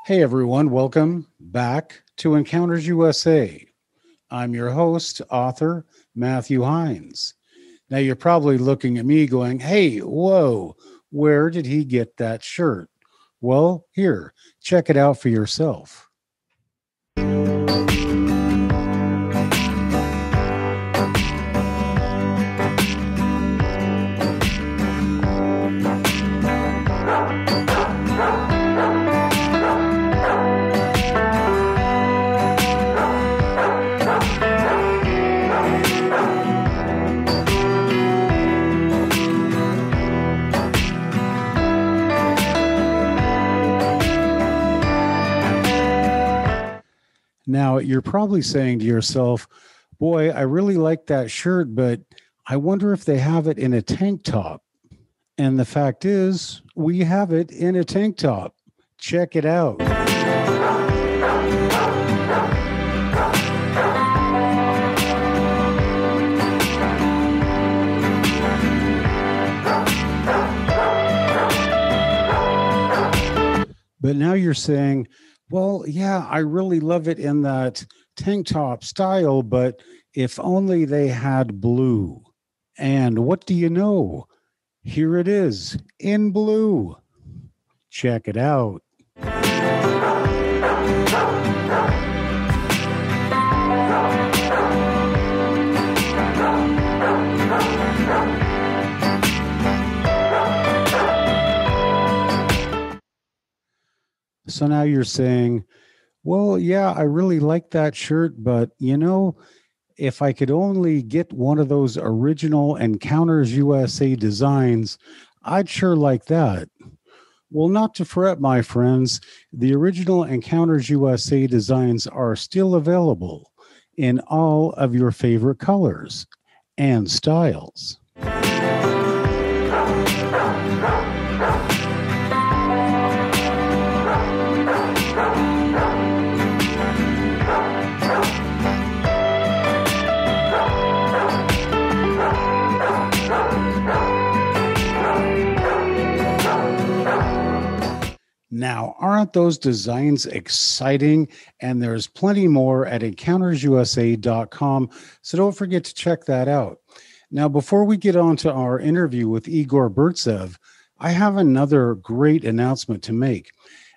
Hey everyone, welcome back to Encounters USA. I'm your host, author Matthew Heines. Now you're probably looking at me going, hey, whoa, where did he get that shirt? Well, here, check it out for yourself. Now, you're probably saying to yourself, boy, I really like that shirt, but I wonder if they have it in a tank top. And the fact is, we have it in a tank top. Check it out. But now you're saying, well, yeah, I really love it in that tank top style, but if only they had blue. And what do you know? Here it is in blue. Check it out. So now you're saying, well, yeah, I really like that shirt, but if I could only get one of those original Encounters USA designs, I'd sure like that. Well, not to fret, my friends. The original Encounters USA designs are still available in all of your favorite colors and styles. Now, aren't those designs exciting? And there's plenty more at EncountersUSA.com, so don't forget to check that out. Now, before we get on to our interview with Igor Burtsev, I have another great announcement to make,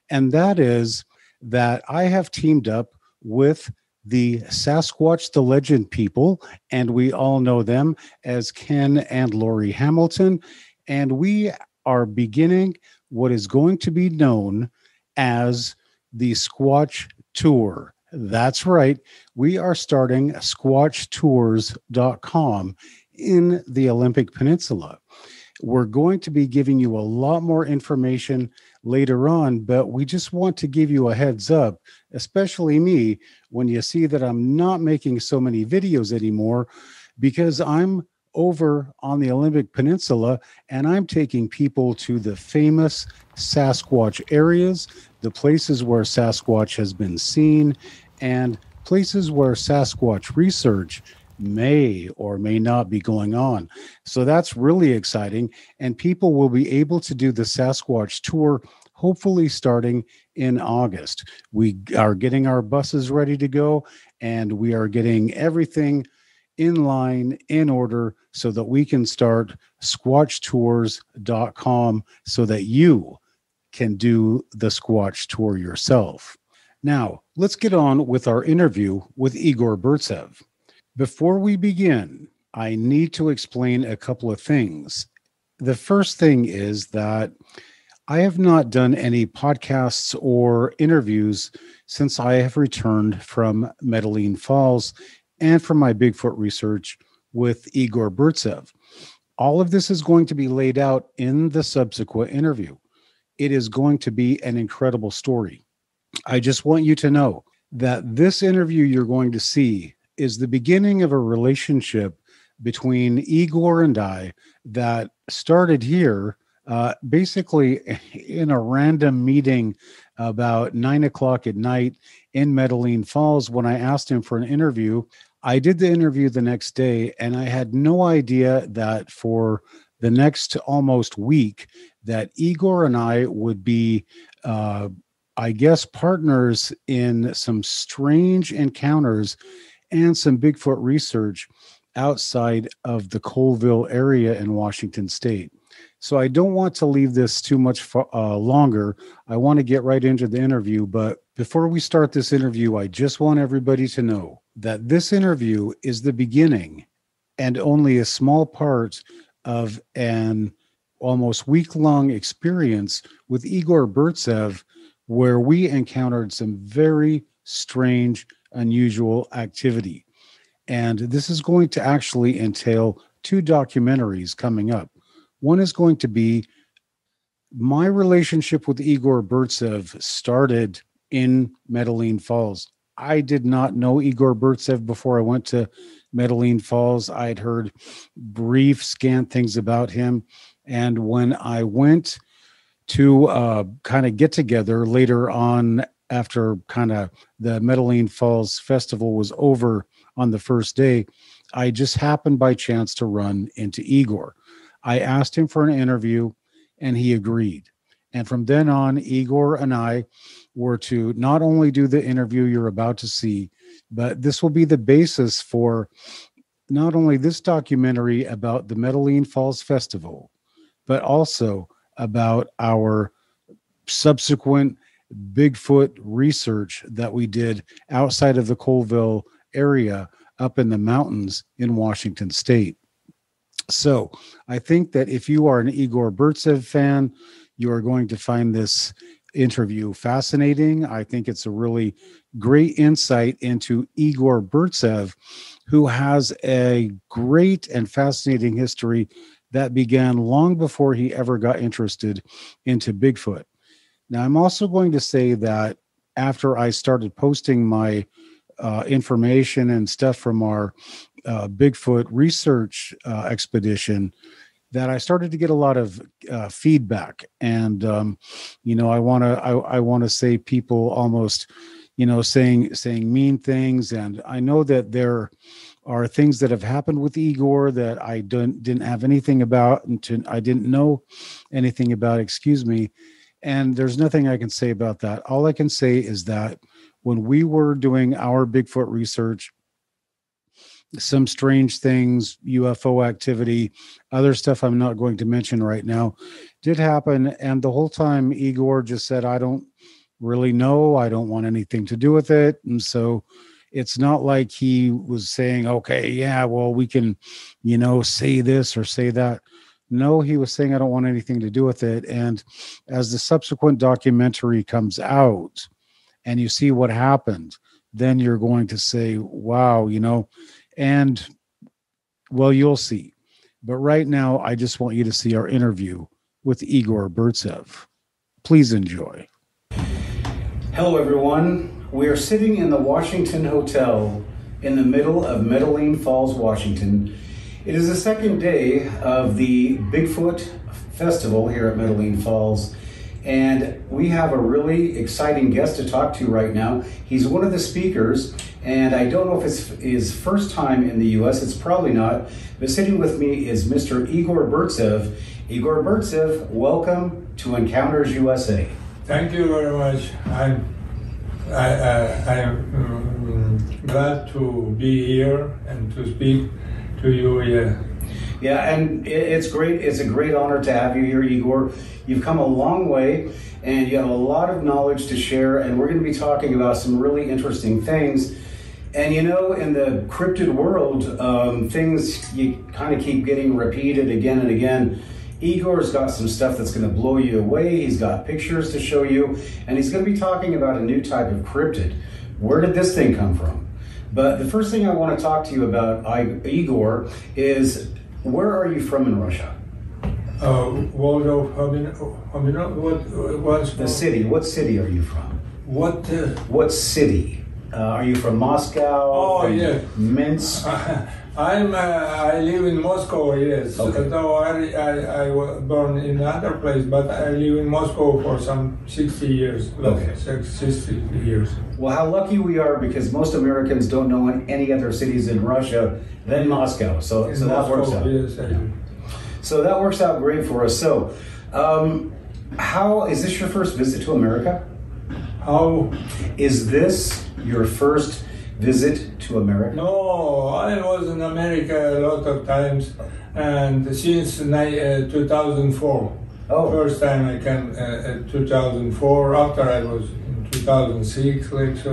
and that is that I have teamed up with the Sasquatch the Legend people, and we all know them as Ken and Lori Hamilton, and we are beginning what is going to be known as the Squatch Tour. That's right. We are starting squatchtours.com in the Olympic Peninsula. We're going to be giving you a lot more information later on, but we just want to give you a heads up, especially me, when you see that I'm not making so many videos anymore, because I'm over on the Olympic Peninsula, and I'm taking people to the famous Sasquatch areas, the places where Sasquatch has been seen, and places where Sasquatch research may or may not be going on. So that's really exciting, and people will be able to do the Sasquatch tour hopefully starting in August. We are getting our buses ready to go, and we are getting everything in line, in order, so that we can start squatchtours.com so that you can do the Squatch tour yourself. Now, let's get on with our interview with Igor Burtsev. Before we begin, I need to explain a couple of things. The first thing is that I have not done any podcasts or interviews since I have returned from Metaline Falls and from my Bigfoot research with Igor Burtsev. All of this is going to be laid out in the subsequent interview. It is going to be an incredible story. I just want you to know that this interview you're going to see is the beginning of a relationship between Igor and I that started here basically in a random meeting about 9 o'clock at night in Metaline Falls. When I asked him for an interview, I did the interview the next day, and I had no idea that for the next almost week that Igor and I would be I guess, partners in some strange encounters and some Bigfoot research outside of the Colville area in Washington State. So I don't want to leave this too much longer. I want to get right into the interview. But before we start this interview, I just want everybody to know that this interview is the beginning and only a small part of an almost week-long experience with Igor Burtsev, where we encountered some very strange, unusual activity. And this is going to actually entail 2 documentaries coming up. One is going to be my relationship with Igor Burtsev started in Metaline Falls. I did not know Igor Burtsev before I went to Metaline Falls. I had heard brief, scant things about him. And when I went to kind of get together later on, after kind of the Metaline Falls Festival was over on the first day, I just happened by chance to run into Igor. I asked him for an interview and he agreed. And from then on, Igor and I were to not only do the interview you're about to see, but this will be the basis for not only this documentary about the Metaline Falls Festival, but also about our subsequent Bigfoot research that we did outside of the Colville area up in the mountains in Washington State. So I think that if you are an Igor Burtsev fan, you are going to find this interview fascinating. I think it's a really great insight into Igor Burtsev, who has a great and fascinating history that began long before he ever got interested into Bigfoot. Now, I'm also going to say that after I started posting my information and stuff from our Bigfoot research expedition, that I started to get a lot of feedback. And, I want to say people almost, saying mean things. And I know that there are things that have happened with Igor that I didn't have anything about, and I didn't know anything about, excuse me. And there's nothing I can say about that. All I can say is that when we were doing our Bigfoot research, some strange things, UFO activity, other stuff I'm not going to mention right now, did happen. And the whole time Igor just said, I don't really know. I don't want anything to do with it. And so it's not like he was saying, okay, yeah, well, we can, say this or say that. No, he was saying, I don't want anything to do with it. And as the subsequent documentary comes out and you see what happened, then you're going to say, wow, and well, you'll see. But right now, I just want you to see our interview with Igor Burtsev. Please enjoy. Hello, everyone. We are sitting in the Washington Hotel in the middle of Metaline Falls, Washington. It is the second day of the Bigfoot Festival here at Metaline Falls, and we have a really exciting guest to talk to right now. He's one of the speakers, and I don't know if it's his first time in the U.S. It's probably not, but sitting with me is Mr. Igor Burtsev. Igor Burtsev, welcome to Encounters USA. Thank you very much. I'm glad to be here and to speak to you. Yeah, and it's great. It's a great honor to have you here, Igor. You've come a long way, and you have a lot of knowledge to share, and we're going to be talking about some really interesting things. And in the cryptid world, things you kind of keep getting repeated again and again. Igor's got some stuff that's going to blow you away. He's got pictures to show you, and he's going to be talking about a new type of cryptid. Where did this thing come from? But the first thing I want to talk to you about, Igor, is where are you from in Russia? The city. What city are you from? What city? Are you from Moscow? Oh, yeah. Minsk? I live in Moscow, yes. Okay. Though I was born in another place, but I live in Moscow for some 60 years. Okay. 60 years. Well, how lucky we are, because most Americans don't know any other cities in Russia than Moscow. So Moscow, that works out. Yes, yeah. So that works out great for us. So, how is this your first visit to America? How? Is this your first visit to America? No, I was in America a lot of times, and since 2004. Oh. First time I came 2004. After I was in 2006, like so,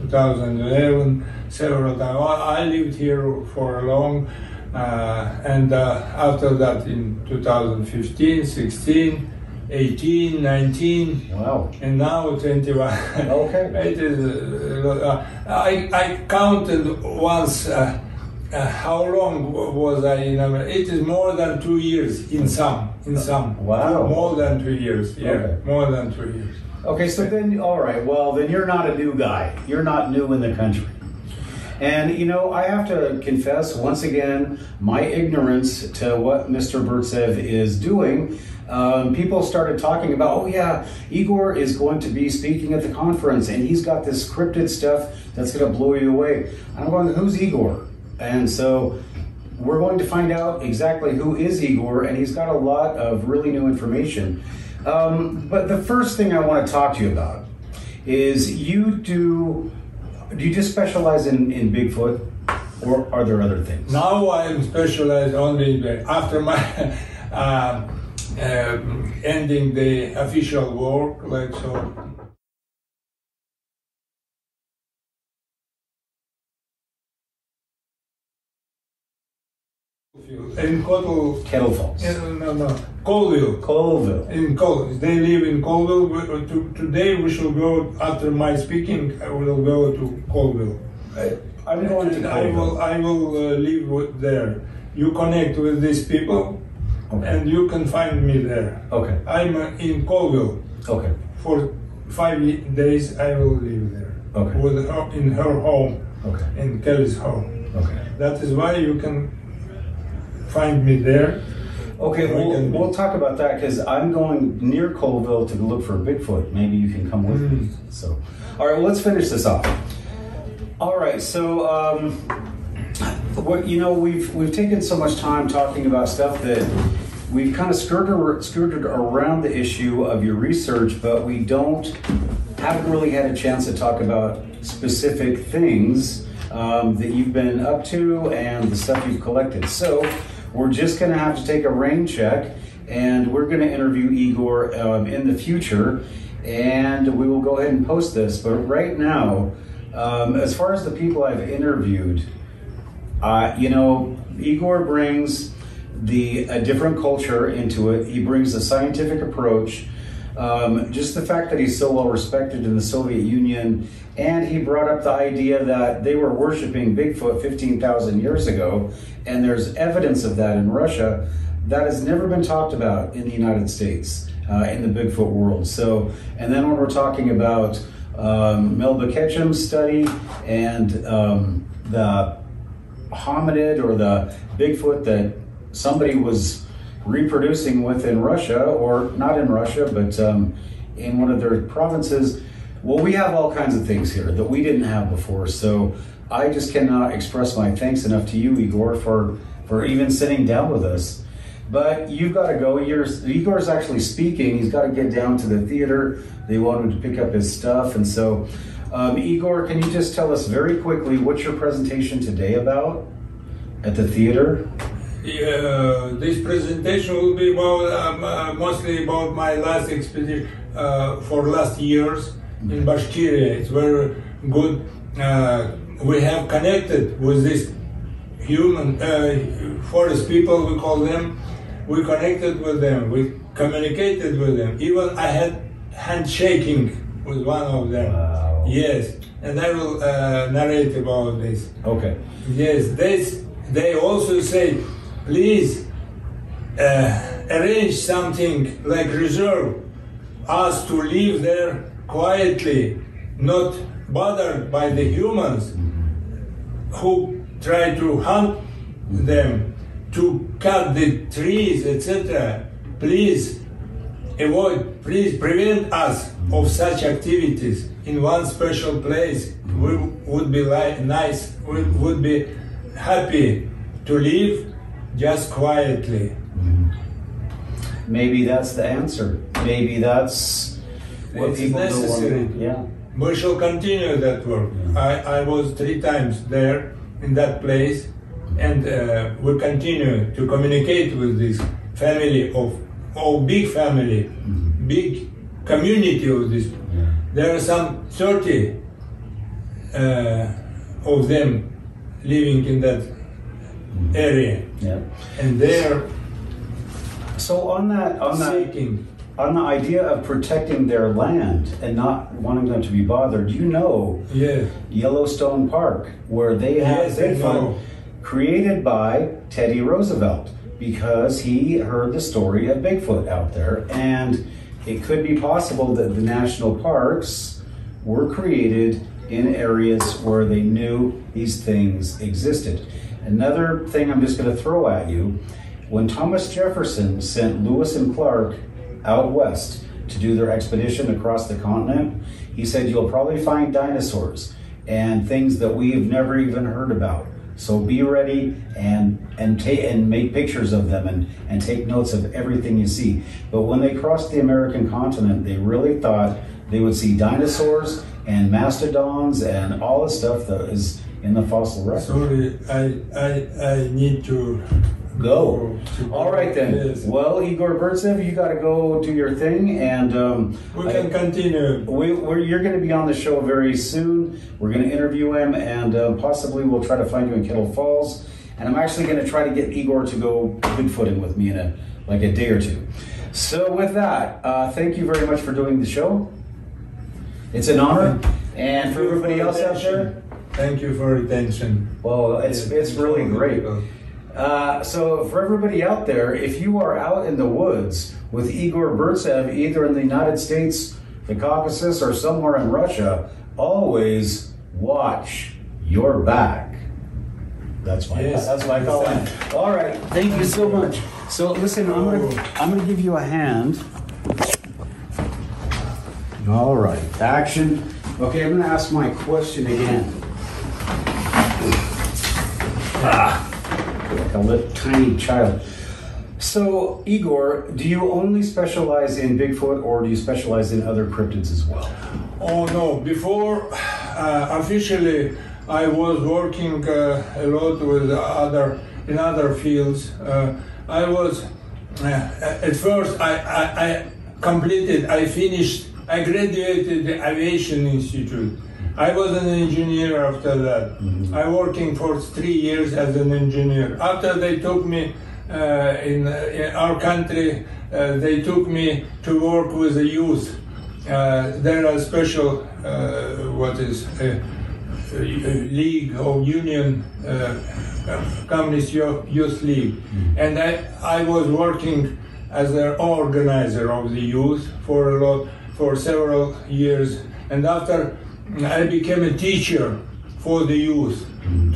2011, several times. I lived here for a long, and after that in 2015, 16. 18, 19, wow, and now 21. Okay. It is. I counted once how long was I in America. It is more than 2 years in some. Wow. More than 2 years. Yeah, okay. More than 2 years. Okay, so then, all right. Well, then you're not a new guy. You're not new in the country. And, you know, I have to confess, once again, my ignorance to what Mr. Burtsev is doing. People started talking about, oh yeah, Igor is going to be speaking at the conference and he's got this scripted stuff that's going to blow you away. And I'm going, who's Igor? And so we're going to find out exactly who is Igor, and he's got a lot of really new information. But the first thing I want to talk to you about is do you just specialize in Bigfoot, or are there other things? Now I'm specialized only in after my ending the official work, like so. In Kettle Falls. No. Colville. In Colville. They live in Colville. Today we shall go, after my speaking, I will go to Colville. I'm going to Colville. I will live there. You connect with these people, okay, and you can find me there. Okay. I'm in Colville. Okay. For 5 days I will live there. Okay. With her, in her home. Okay. In Kelly's home. Okay. That is why you can find me there. Okay, we'll talk about that, because I'm going near Colville to look for Bigfoot. Maybe you can come with me. So, all right, well, let's finish this off. All right, so what we've taken so much time talking about stuff that we've kind of skirted around the issue of your research, but we haven't really had a chance to talk about specific things that you've been up to and the stuff you've collected. So we're just going to have to take a rain check, and we're going to interview Igor in the future, and we will go ahead and post this. But right now, as far as the people I've interviewed, Igor brings a different culture into it. He brings a scientific approach. Just the fact that he's so well respected in the Soviet Union, and he brought up the idea that they were worshiping Bigfoot 15,000 years ago, and there's evidence of that in Russia that has never been talked about in the United States, in the Bigfoot world. So, and then when we're talking about Melba Ketchum's study and the hominid or the Bigfoot that somebody was reproducing with in Russia, or not in Russia, but in one of their provinces. Well, we have all kinds of things here that we didn't have before. So I just cannot express my thanks enough to you, Igor, for even sitting down with us. But you've got to go. Igor's actually speaking. He's got to get down to the theater. They want him to pick up his stuff. And so, Igor, can you just tell us very quickly what's your presentation today about at the theater? Yeah, this presentation will be about, mostly about my last expedition for last years in Bashkiria. It's very good. We have connected with this human forest people, we call them. We connected with them. We communicated with them. Even I had handshaking with one of them. Wow. Yes, and I will narrate about this. Okay. Yes, they also say, please arrange something like reserve us to live there quietly, not bothered by the humans who try to hunt them, to cut the trees, etc. Please avoid, please prevent us of such activities in one special place. We would be nice, we would be happy to live just quietly. Maybe that's the answer. Maybe that's what It is people necessary. do. Yeah. We shall continue that work. I was 3 times there in that place, and we continue to communicate with this family of big family, big community of this. There are some 30 of them living in that area, and they're so on the idea of protecting their land and not wanting them to be bothered, Yellowstone Park, where they have Bigfoot created by Teddy Roosevelt, because he heard the story of Bigfoot out there, and it could be possible that the national parks were created in areas where they knew these things existed. Another thing I'm just going to throw at you, when Thomas Jefferson sent Lewis and Clark out west to do their expedition across the continent, he said, you'll probably find dinosaurs and things that we've never even heard about. So be ready and make pictures of them and take notes of everything you see. But when they crossed the American continent, they really thought they would see dinosaurs and mastodons and all the stuff that is in the fossil record. Sorry, I need to go. All right then. Yes. Well, Igor Burtsev, you got to go do your thing, and we can continue. You're going to be on the show very soon. We're going to interview him, and possibly we'll try to find you in Kettle Falls. And I'm actually going to try to get Igor to go Bigfooting with me in a day or two. So with that, thank you very much for doing the show. It's an honor, and for everybody else out there, thank you for your attention. Well, it's really great. So for everybody out there, if you are out in the woods with Igor Burtsev, either in the United States, the Caucasus, or somewhere in Russia, always watch your back. That's my call. All right, thank you so much. So listen, I'm gonna give you a hand. All right, action. Okay, I'm gonna ask my question again. Like a little tiny child. So, Igor, do you only specialize in Bigfoot, or do you specialize in other cryptids as well? Oh no, before officially I was working a lot with in other fields. I was at first I graduated the Aviation Institute. I was an engineer after that. Mm-hmm. I working for 3 years as an engineer. After they took me in our country, they took me to work with the youth. There are special league or union, Communist Youth League, and I was working as an organizer of the youth for several years, and after I became a teacher for the youth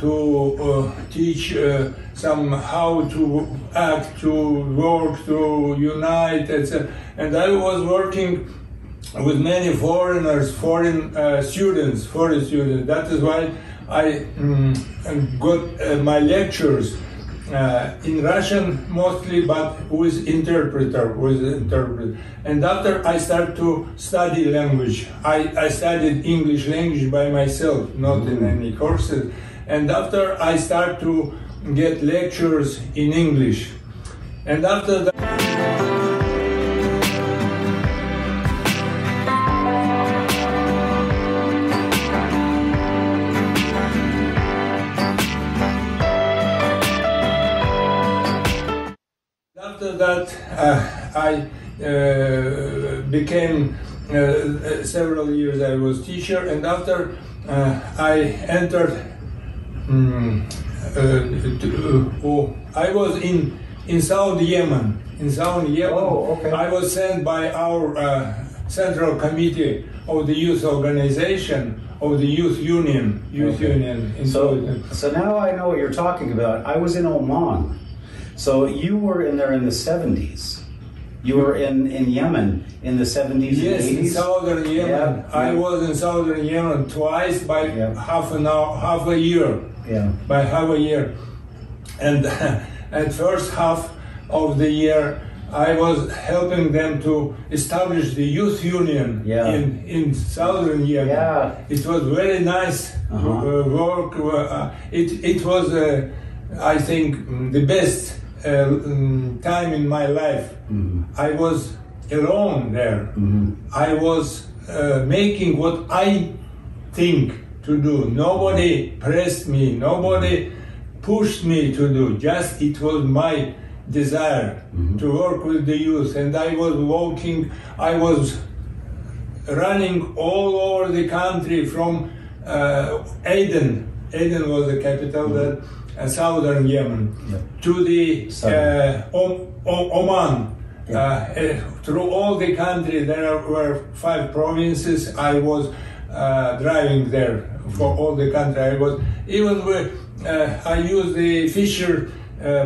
to teach some how to act, to work, to unite, etc. And I was working with many foreign students. That is why I got my lectures in Russian mostly, but with interpreter. And after I started to study language, I studied English language by myself, not in any courses. And after I started to get lectures in English. And after that, I became several years I was teacher, and after I entered I was in South Yemen. Oh, okay. I was sent by our Central Committee of the Youth Organization of the Youth Union. So now I know what you're talking about. I was in Oman. So you were in there in the 70s. You were in Yemen in the 70s and 80s? Yes, in southern Yemen. Yeah. I was in southern Yemen twice by half a year. Yeah. By half a year. And at first half of the year, I was helping them to establish the youth union in southern Yemen. Yeah. It was very nice work. It was, I think, the best time in my life. I was alone there. I was making what I think to do. Nobody pressed me. Nobody pushed me to do. Just it was my desire to work with the youth, and I was walking. I was running all over the country from Aden. Aden was the capital, that southern Yemen, to the Oman. Through all the country, there were 5 provinces. I was driving there for all the country. I was even I used the fisher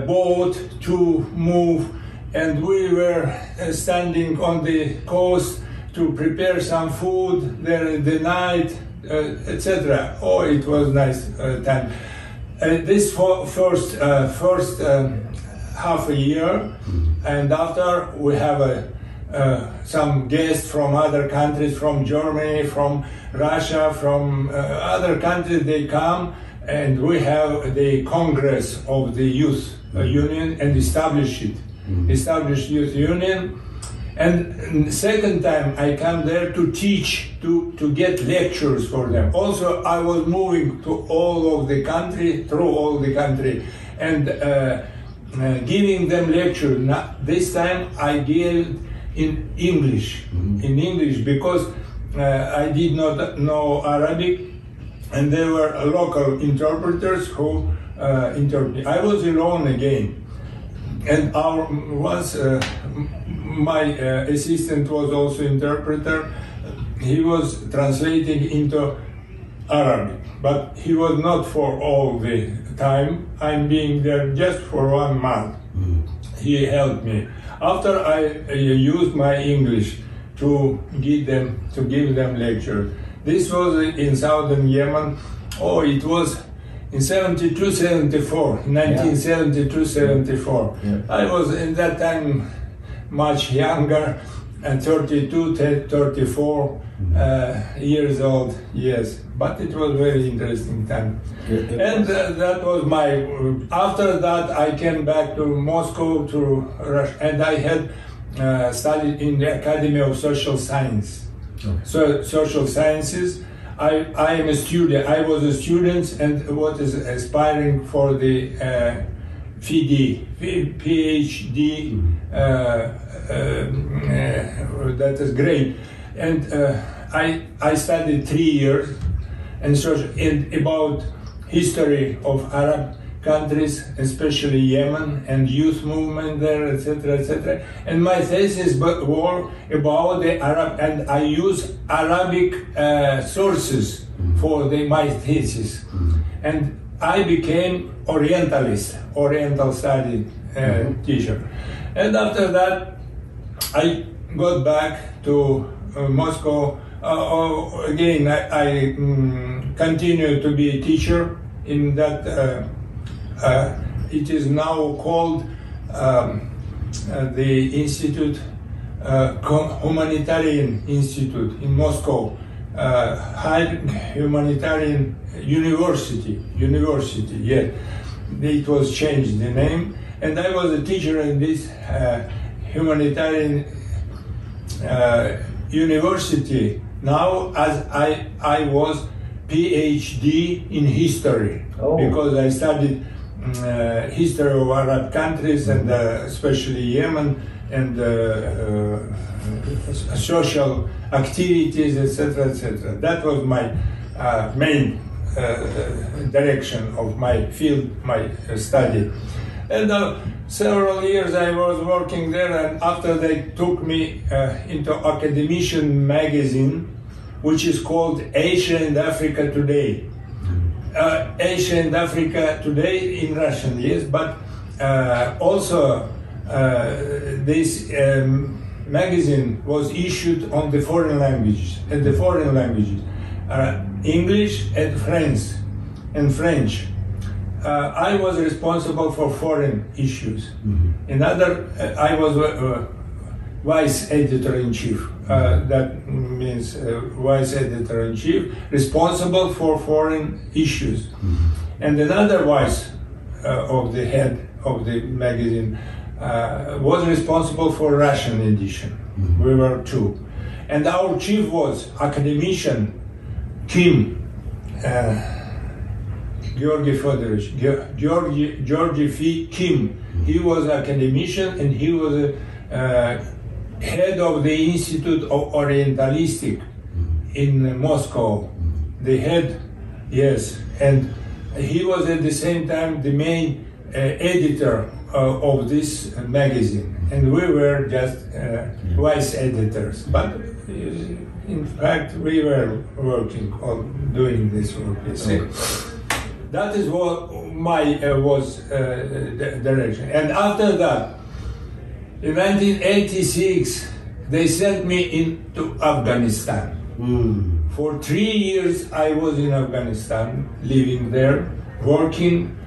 boat to move, and we were standing on the coast to prepare some food there in the night, etc. Oh, it was nice time. This first half a year, and after we have some guests from other countries, from Germany, from Russia, from other countries. They come, and we have the Congress of the Youth Union and establish it. Establish Youth Union. And second time I come there to teach, to get lectures for them. Also I was moving to all of the country, through all the country, and giving them lectures. This time I gave in English, because I did not know Arabic, and there were local interpreters who interpret. I was alone again, and my assistant was also interpreter. He was translating into Arabic, but he was not for all the time. I'm being there just for 1 month. He helped me. After I used my English to give them lectures. This was in southern Yemen. Oh, it was in 1972-74. I was in that time much younger, and 32, 34 years old, yes. But it was very interesting time. And that was my, after that I came back to Moscow, to Russia, and I had studied in the Academy of Social Science. So social sciences. I am a student. I was a student, and what is aspiring for the PhD. That is great. And I studied 3 years, and about history of Arab countries, especially Yemen, and youth movement there, etc., etc. And my thesis were about the Arab, and I use Arabic sources for my thesis. And I became Orientalist, Oriental study teacher. And after that, I got back to Moscow. Again, I continued to be a teacher in that. It is now called the Institute, Humanitarian Institute in Moscow, High Humanitarian University, yeah. It was changed the name, and I was a teacher in this humanitarian university. Now, as I was PhD in history, because I studied history of Arab countries, and especially Yemen, and social activities, etc., etc. That was my main direction of my field, my study. And several years I was working there, and after they took me into academician magazine, which is called Asia and Africa Today. Asia and Africa Today in Russian, yes, but also this magazine was issued on the foreign languages, English and French. I was responsible for foreign issues. Another, I was vice editor-in-chief. That means vice editor-in-chief, responsible for foreign issues. And another vice of the head of the magazine was responsible for Russian edition. We were two. And our chief was academician Kim, Georgy Fedorovich, Georgy Kim. He was an academician and he was head of the Institute of Orientalistic in Moscow. The head, yes. And he was at the same time the main editor of this magazine. And we were just vice editors. But in fact, we were working on doing this work. You see. That is what my was direction. And after that, in 1986, they sent me into Afghanistan. For 3 years, I was in Afghanistan, living there, working,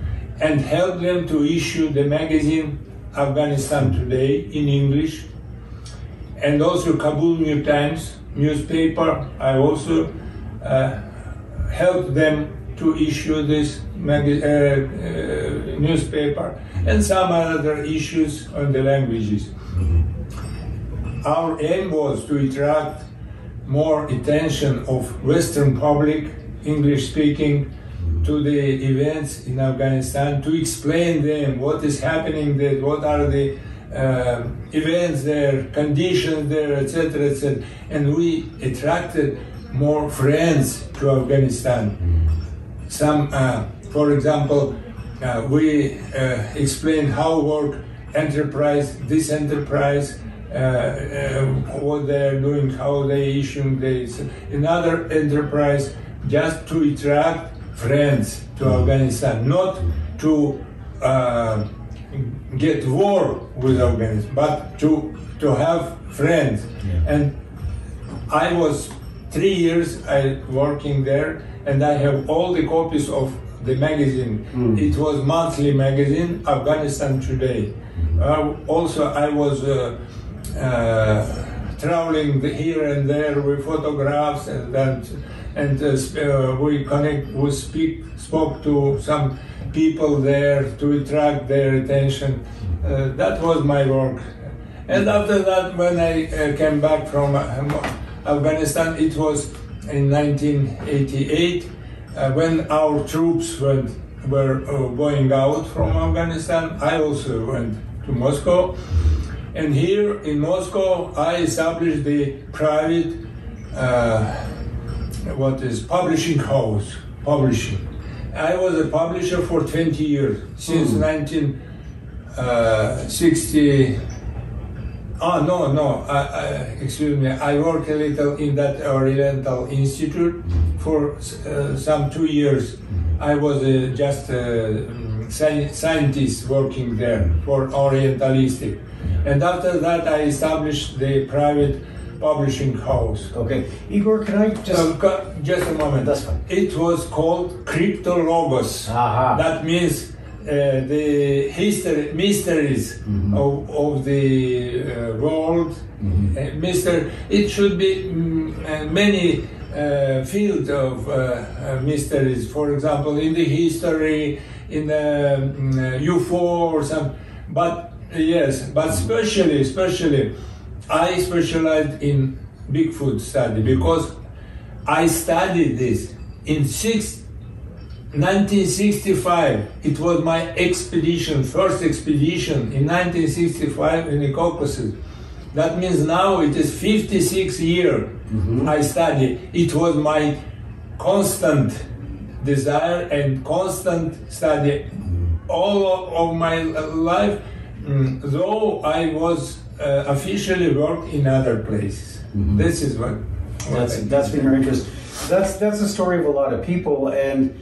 and helped them to issue the magazine Afghanistan Today in English, and also Kabul New Times newspaper. I also helped them to issue this newspaper and some other issues on the languages. Our aim was to attract more attention of Western public, English speaking, to the events in Afghanistan, to explain them what is happening there, what are the events there, conditions there, etc., etc. And we attracted more friends to Afghanistan. Some, for example, we explained how work enterprise, this enterprise, what they're doing, how they issue this. Another enterprise, just to attract friends to Afghanistan, not to get war with Afghanistan, but to have friends. And I was 3 years working there, and I have all the copies of the magazine. It was monthly magazine, Afghanistan Today. Also, I was traveling here and there with photographs, and we spoke to some people there to attract their attention. That was my work. And after that, when I came back from Afghanistan, it was in 1988, when our troops were going out from Afghanistan. I also went to Moscow. And here in Moscow, I established the private publishing house, publishing. I was a publisher for 20 years, since 1960. Excuse me, I worked a little in that Oriental Institute for some 2 years. I was just a scientist working there for Orientalistic. And after that, I established the private publishing house. Okay. Igor, can I just... just a moment. That's fine. It was called Cryptologos. That means the mysteries of the world. It should be many fields of mysteries. For example, in the history, in the UFO or some. But yes, but especially, I specialized in Bigfoot study because I studied this in 1965. It was my expedition, first expedition in 1965 in the Caucasus. That means now it is 56 years I study. It was my constant desire and constant study all of my life, though I was officially worked in other places. This is what that's been your interest. That's the story of a lot of people, and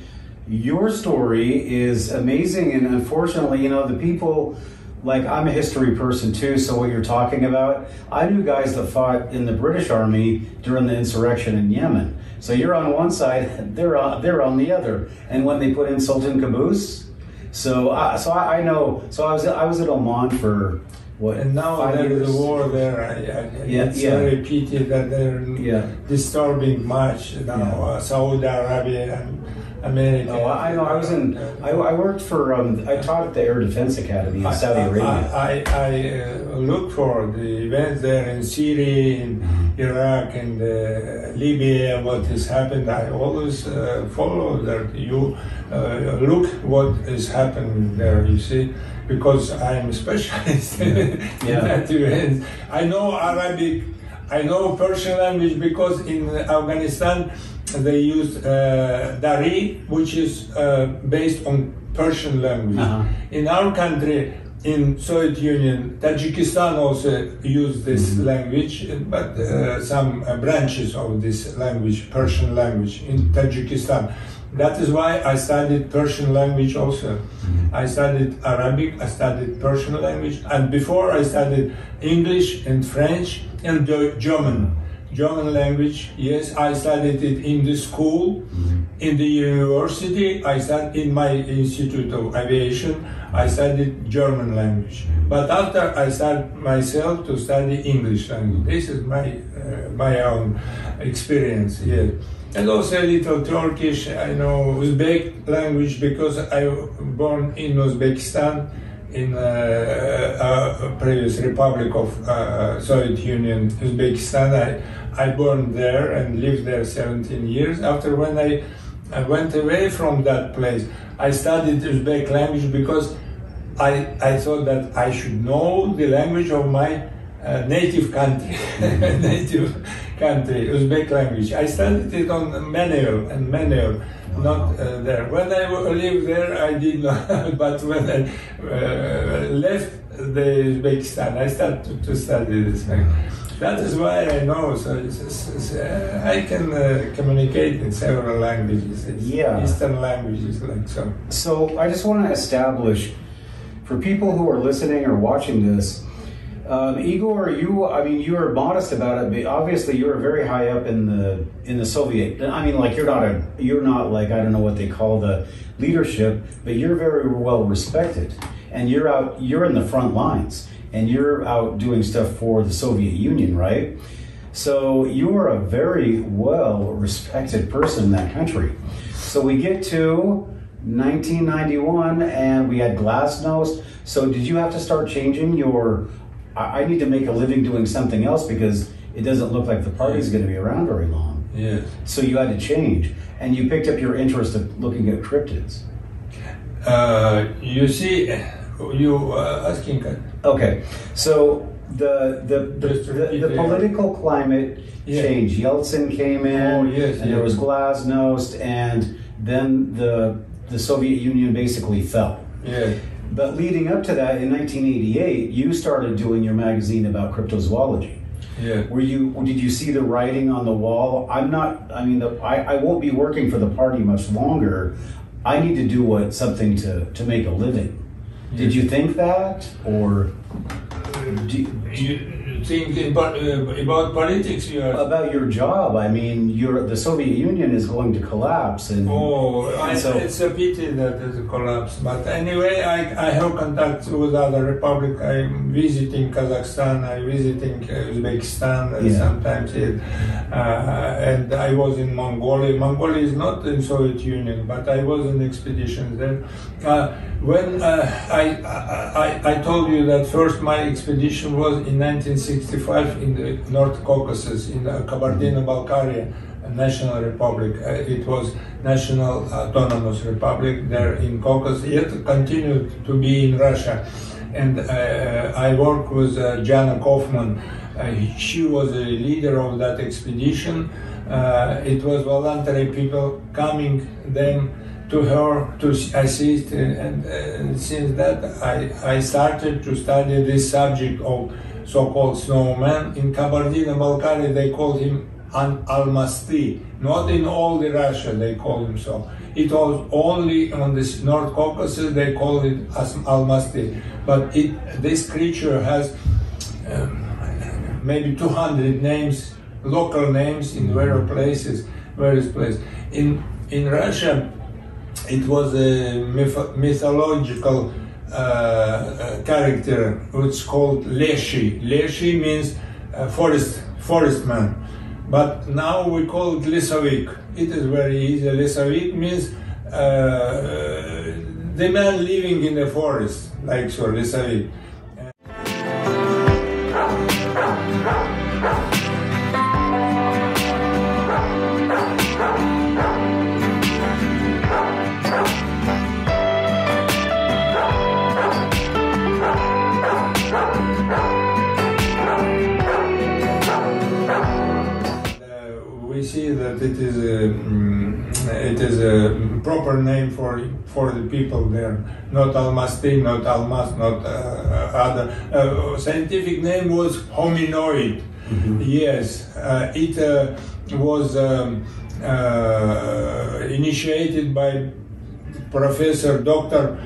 your story is amazing. And unfortunately, the people, like, I'm a history person too, so what you're talking about, I knew guys that fought in the British Army during the insurrection in Yemen. So you're on one side, they're on the other. And when they put in Sultan Qaboos, So I know. So I was at Oman for what? And now 5 there years? is a war there. It's very pity that they're disturbing much now. Saudi Arabia and America. Oh, I know. I worked for. I taught at the Air Defense Academy in Saudi Arabia. I look for the events there in Syria, in Iraq, and Libya. What has happened? I always follow that. You look what is happening there. You see, because I'm a specialist in that event. I know Arabic. I know Persian language because in Afghanistan they used Dari, which is based on Persian language. In our country, in Soviet Union, Tajikistan also used this language, but some branches of this language, Persian language, in Tajikistan. That is why I studied Persian language also. I studied Arabic, I studied Persian language, and before I studied English and French and German. German language, yes, I studied it in the school, in the university, I studied in my Institute of Aviation, I studied German language. But after I started myself to study English language. This is my own experience, yes. And also a little Turkish, I know Uzbek language because I was born in Uzbekistan, in previous Republic of Soviet Union, Uzbekistan. I born there and lived there 17 years. After when I went away from that place, I studied Uzbek language because I thought that I should know the language of my native country, Uzbek language. I studied it on manual, not there. When I lived there, I did not, but when I left the Uzbekistan, I started to study this language. That is why I know, so I can communicate in several languages, Eastern languages like so. So I just want to establish, for people who are listening or watching this, Igor, you are modest about it, but obviously you're very high up in the Soviet. I mean, like you're not like, I don't know what they call the leadership, but you're very well respected, and you're in the front lines, and you're out doing stuff for the Soviet Union, right? So you are a very well respected person in that country. So we get to 1991, and we had Glasnost. So did you have to start changing your? I need to make a living doing something else because it doesn't look like the party's going to be around very long. Yeah. So you had to change, and you picked up your interest of looking at cryptids. You see, you asking. Okay, so the political climate changed. Yeltsin came in, and there was Glasnost, and then the Soviet Union basically fell. Yeah. But leading up to that, in 1988, you started doing your magazine about cryptozoology. Yeah. Did you see the writing on the wall? I won't be working for the party much longer. I need to do something to make a living. Yeah. Did you think that, or you think about politics? About your job. I mean, the Soviet Union is going to collapse, and it's a pity that it's a collapse. But anyway, I have contact with other republics. I'm visiting Kazakhstan. I'm visiting Uzbekistan sometimes, and I was in Mongolia. Mongolia is not in Soviet Union, but I was in expeditions there. When I told you that first my expedition was in 1965 in the North Caucasus, in Kabardino-Balkaria, a national republic. It was National Autonomous Republic there in Caucasus, yet continued to be in Russia. And I worked with Jana Kaufman. She was the leader of that expedition. It was voluntary people coming then to her to assist, and since that I started to study this subject of so-called snowman. In Kabardino-Balkaria they called him an Almasty. Not in all the Russia they call him so. It was only on this North Caucasus they call it as Almasty. But this creature has maybe 200 names, local names in various places. In Russia, it was a mythological character. It's called Leshi. Leshi means forest man. But now we call it Lesavik. It is very easy. Lesavik means the man living in the forest, like so, Lesavik. We see that it is a proper name for the people there. Not Almasty, not Almas, not other. Scientific name was hominoid. Mm-hmm. Yes, it was initiated by Professor Dr.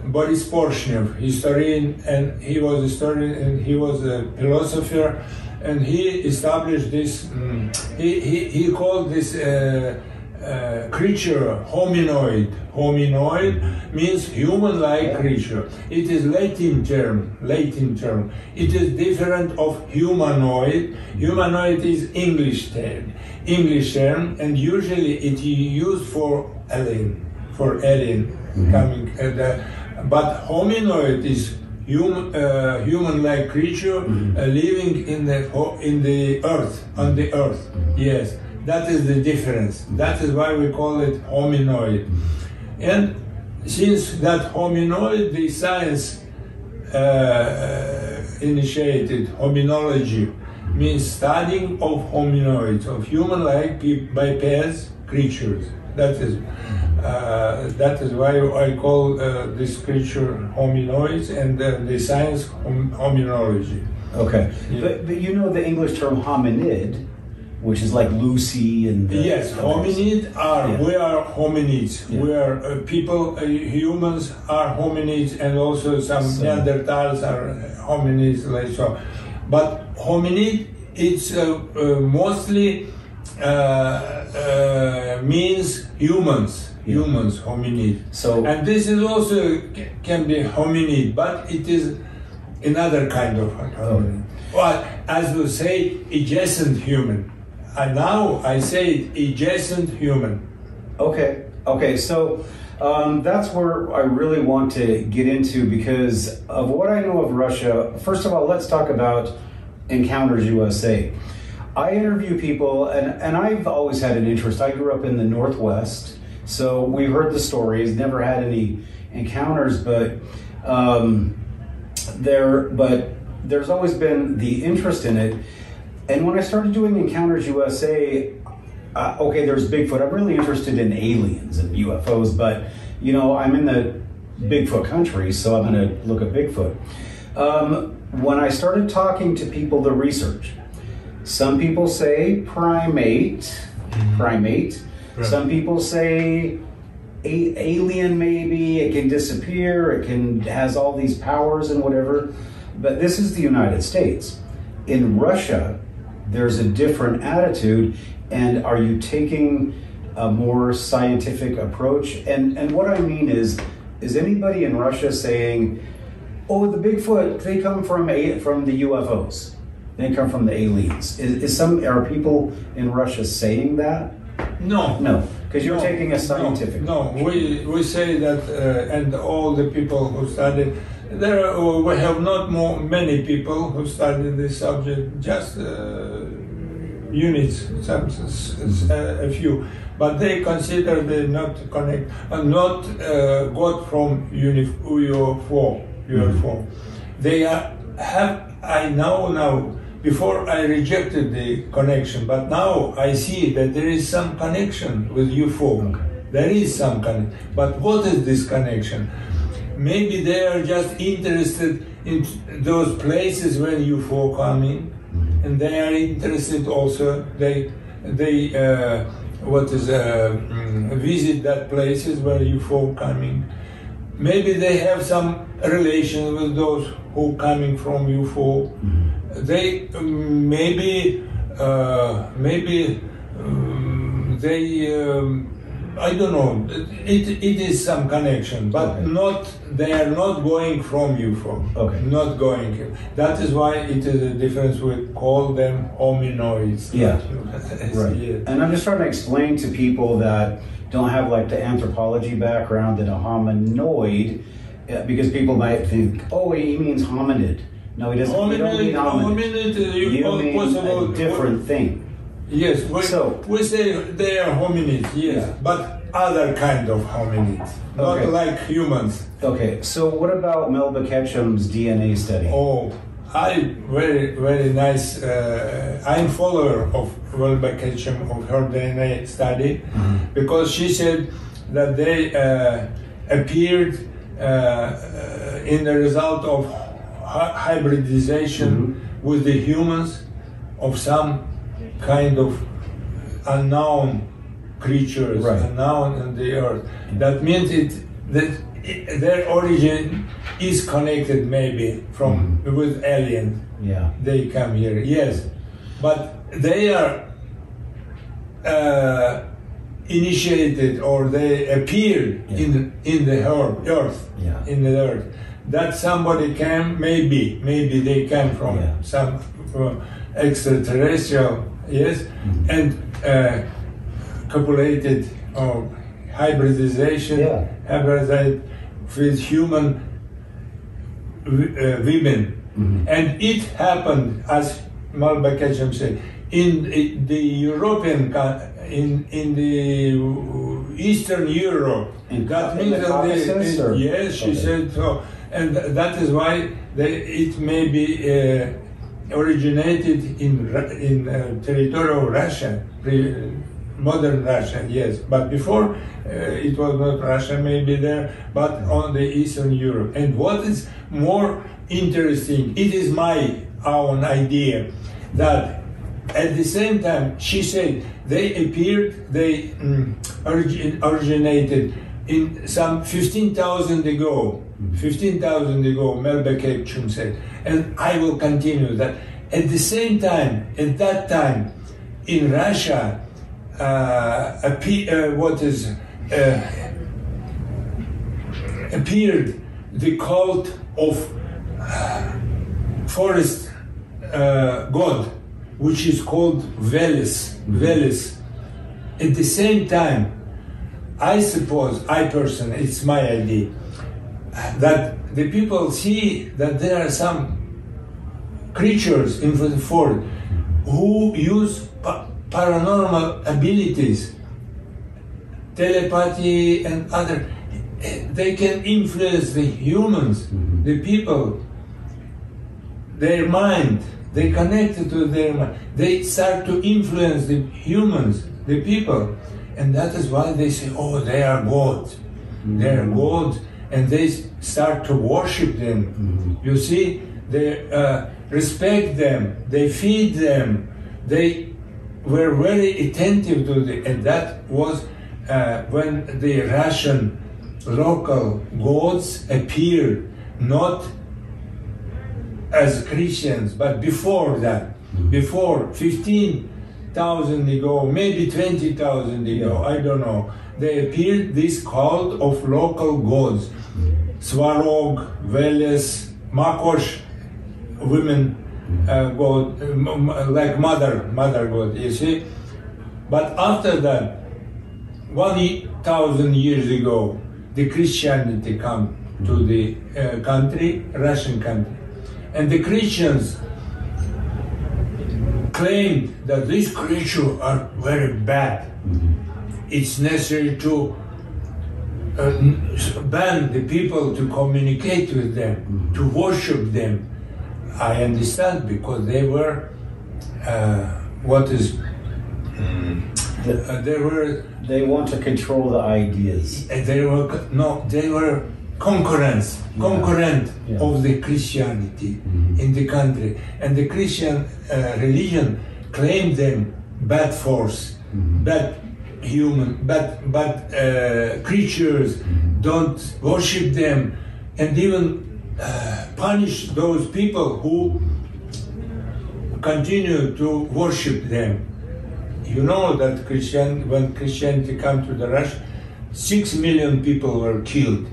Boris Porshnev, historian, and he was a historian and he was a philosopher. And he established this, he called this creature hominoid. Hominoid means human-like creature. It is Latin term. It is different of humanoid. Humanoid is English term, and usually it is used for alien, mm-hmm. coming. But hominoid is human-like creature living in the earth, on the earth. Yes, that is the difference. That is why we call it hominoid. And since that hominoid, the science initiated hominology, means studying of hominoids, of human-like bipeds creatures. That is why I call this creature hominoids, and the science hominology. Okay, yeah. But you know the English term hominid, which is like Lucy and yes, hominid are we are hominids. Yeah. We are people. Humans are hominids, and also some Neanderthals are hominids, like so. But hominid, it's mostly means humans. Humans, hominid. So, and this is also can be hominid, but it is another kind of hominid. Well, as we say, adjacent human. And now I say adjacent human. Okay. So that's where I really want to get into, because of what I know of Russia. First of all, let's talk about Encounters USA. I interview people, and I've always had an interest. I grew up in the Northwest, so we've heard the stories, never had any encounters, but there's always been the interest in it. And when I started doing Encounters USA, okay, there's Bigfoot. I'm really interested in aliens and UFOs, but I'm in the Bigfoot country, so I'm going to look at Bigfoot. When I started talking to people, the research, some people say primate. Right. Some people say alien, maybe it can disappear, it has all these powers and whatever. But this is the United States. In Russia, there's a different attitude. And are you taking a more scientific approach? And what I mean is anybody in Russia saying, oh, the Bigfoot, they come from the UFOs? They come from the aliens. Are people in Russia saying that? No, because you're taking a scientific. No, we say that, and all the people who studied there, we have not many people who studied this subject, just units, a few, but they consider they not connect, not got from UFO. They have. I know now. Before I rejected the connection, but now I see that there is some connection with UFO. Okay. There is some connection. But what is this connection? Maybe they are just interested in those places where UFO coming, and they are interested also. They visit that places where UFO coming. Maybe they have some relation with those who coming from UFO. They maybe they I don't know. It is some connection, but not. They are not going from UFO. Okay. Not going. That is why it is a difference. We call them hominoids. Yeah. Right. Yeah. And I'm just trying to explain to people that don't have like the anthropology background that a hominoid, because people might think, oh, he means hominid. No, he doesn't. Hominid, You mean a different thing. Yes, we say they are hominids, yes, Yeah. but other kind of hominids, not like humans. Okay, so what about Melba Ketchum's DNA study? Oh, very nice. I'm follower of Melba Ketchum, of her DNA study, because she said that they appeared in the result of hybridization with the humans of some kind of unknown creatures, unknown in the earth. That means their origin is connected maybe from with aliens. Yeah, they come here. Yes, but they are initiated, or they appeared in the earth. Yeah. In the earth. That somebody came. Maybe they came from some extraterrestrial. Yes, and copulated or hybridization, hybridized with human women, and it happened, as Melba Ketchum said, in the European, in the Eastern Europe. That means that yes, she said so, and that is why it may be. Originated in territory of Russia, modern Russia, yes. But before it was not Russia, maybe there, but on the Eastern Europe. And what is more interesting, it is my own idea, that at the same time, she said, they appeared, they originated in some 15,000 ago, Melba Ketchum said, and I will continue that. At the same time, at that time, in Russia, appeared the cult of forest god, which is called Veles. At the same time, I suppose, I personally, it's my idea, that the people see that there are some creatures in the forest who use paranormal abilities, telepathy and other. They can influence the humans, the people, their mind. They connect to their mind. They start to influence the humans, the people. And that is why they say, oh, they are gods. They are gods. And they start to worship them. You see, they respect them, they feed them, they were very attentive to them. And that was when the Russian local gods appeared, not as Christians, but before that, before 15,000 ago, maybe 20,000 ago, I don't know. They appeared this cult of local gods, Svarog, Veles, Makosh, women god, like mother god, you see. But after that, 1,000 years ago, the Christianity come to the country, Russian country, and the Christians claimed that these creatures are very bad. It's necessary to ban the people to communicate with them, to worship them. I understand, because they were they want to control the ideas. They were concurrent of the Christianity in the country, and the Christian religion claimed them bad force, bad human, bad creatures. Don't worship them, and even punish those people who continue to worship them. you know that when Christianity came to the Russia, 6 million people were killed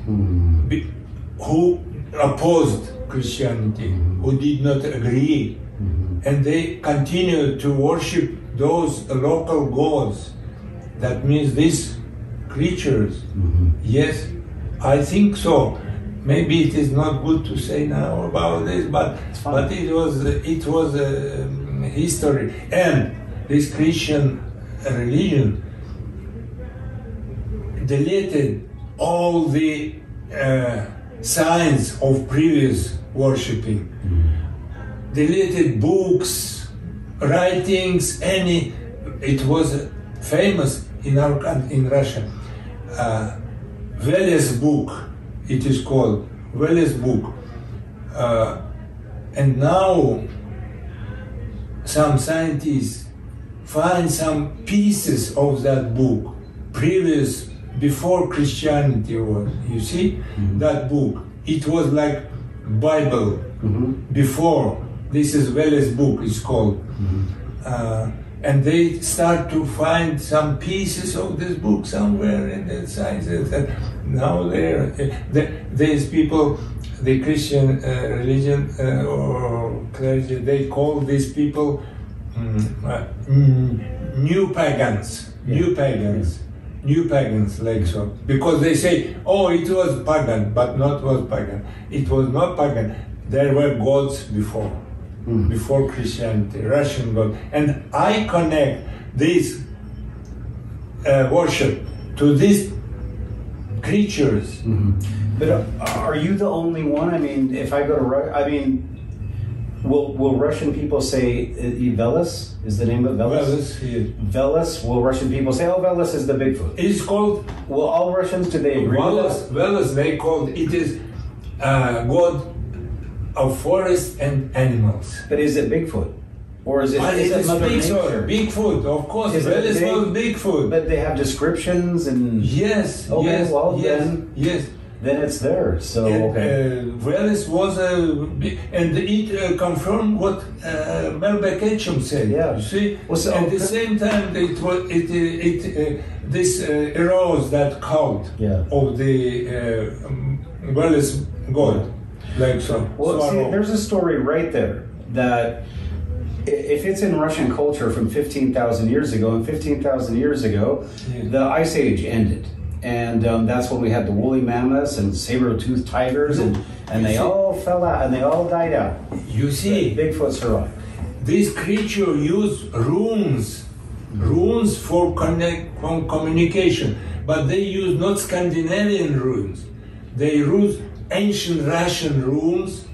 who opposed Christianity, who did not agree, and they continued to worship those local gods. That means these creatures. Yes, I think so. Maybe it is not good to say now about this, but it was history. And this Christian religion deleted all the signs of previous worshipping, deleted books, writings, it was famous in our country, in Russia. Veles book, it is called Veles book. And now some scientists find some pieces of that book, before Christianity was, you see, that book. It was like Bible before. This is Veles book, it's called. And they start to find some pieces of this book somewhere in the sciences. And now these people, the Christian religion or clergy, they call these people new pagans, new pagans, like so. Because they say, oh, it was pagan, but not was pagan. It was not pagan. There were gods before. Before Christianity, Russian God. And I connect this worship to these creatures. But are you the only one? I mean, if I go to will Russian people say Veles is the name of Veles? Veles, yes. Veles, will Russian people say, oh, Veles is the Bigfoot? It's called... Will all Russians, do they agree with that? Veles, they called, it is God of forest and animals. But is it Bigfoot? Or is it Mother Nature? Bigfoot, of course. Veles was Bigfoot. But they have descriptions and... Yes, okay, yes, well, yes, yes. Then it's there, so okay. Veles was and it confirmed what Melba Ketchum said. Yeah. You see, so at the same time, this arose that cult of the Veles god, like so. Well, see, there's a story right there that if it's in Russian culture from 15,000 years ago, and 15,000 years ago, the Ice Age ended. And that's when we had the woolly mammoths and saber-toothed tigers, and they all fell out, and they all died out. You see, Bigfoot survived. This creature used runes for communication, but they use not Scandinavian runes. They use ancient Russian runes,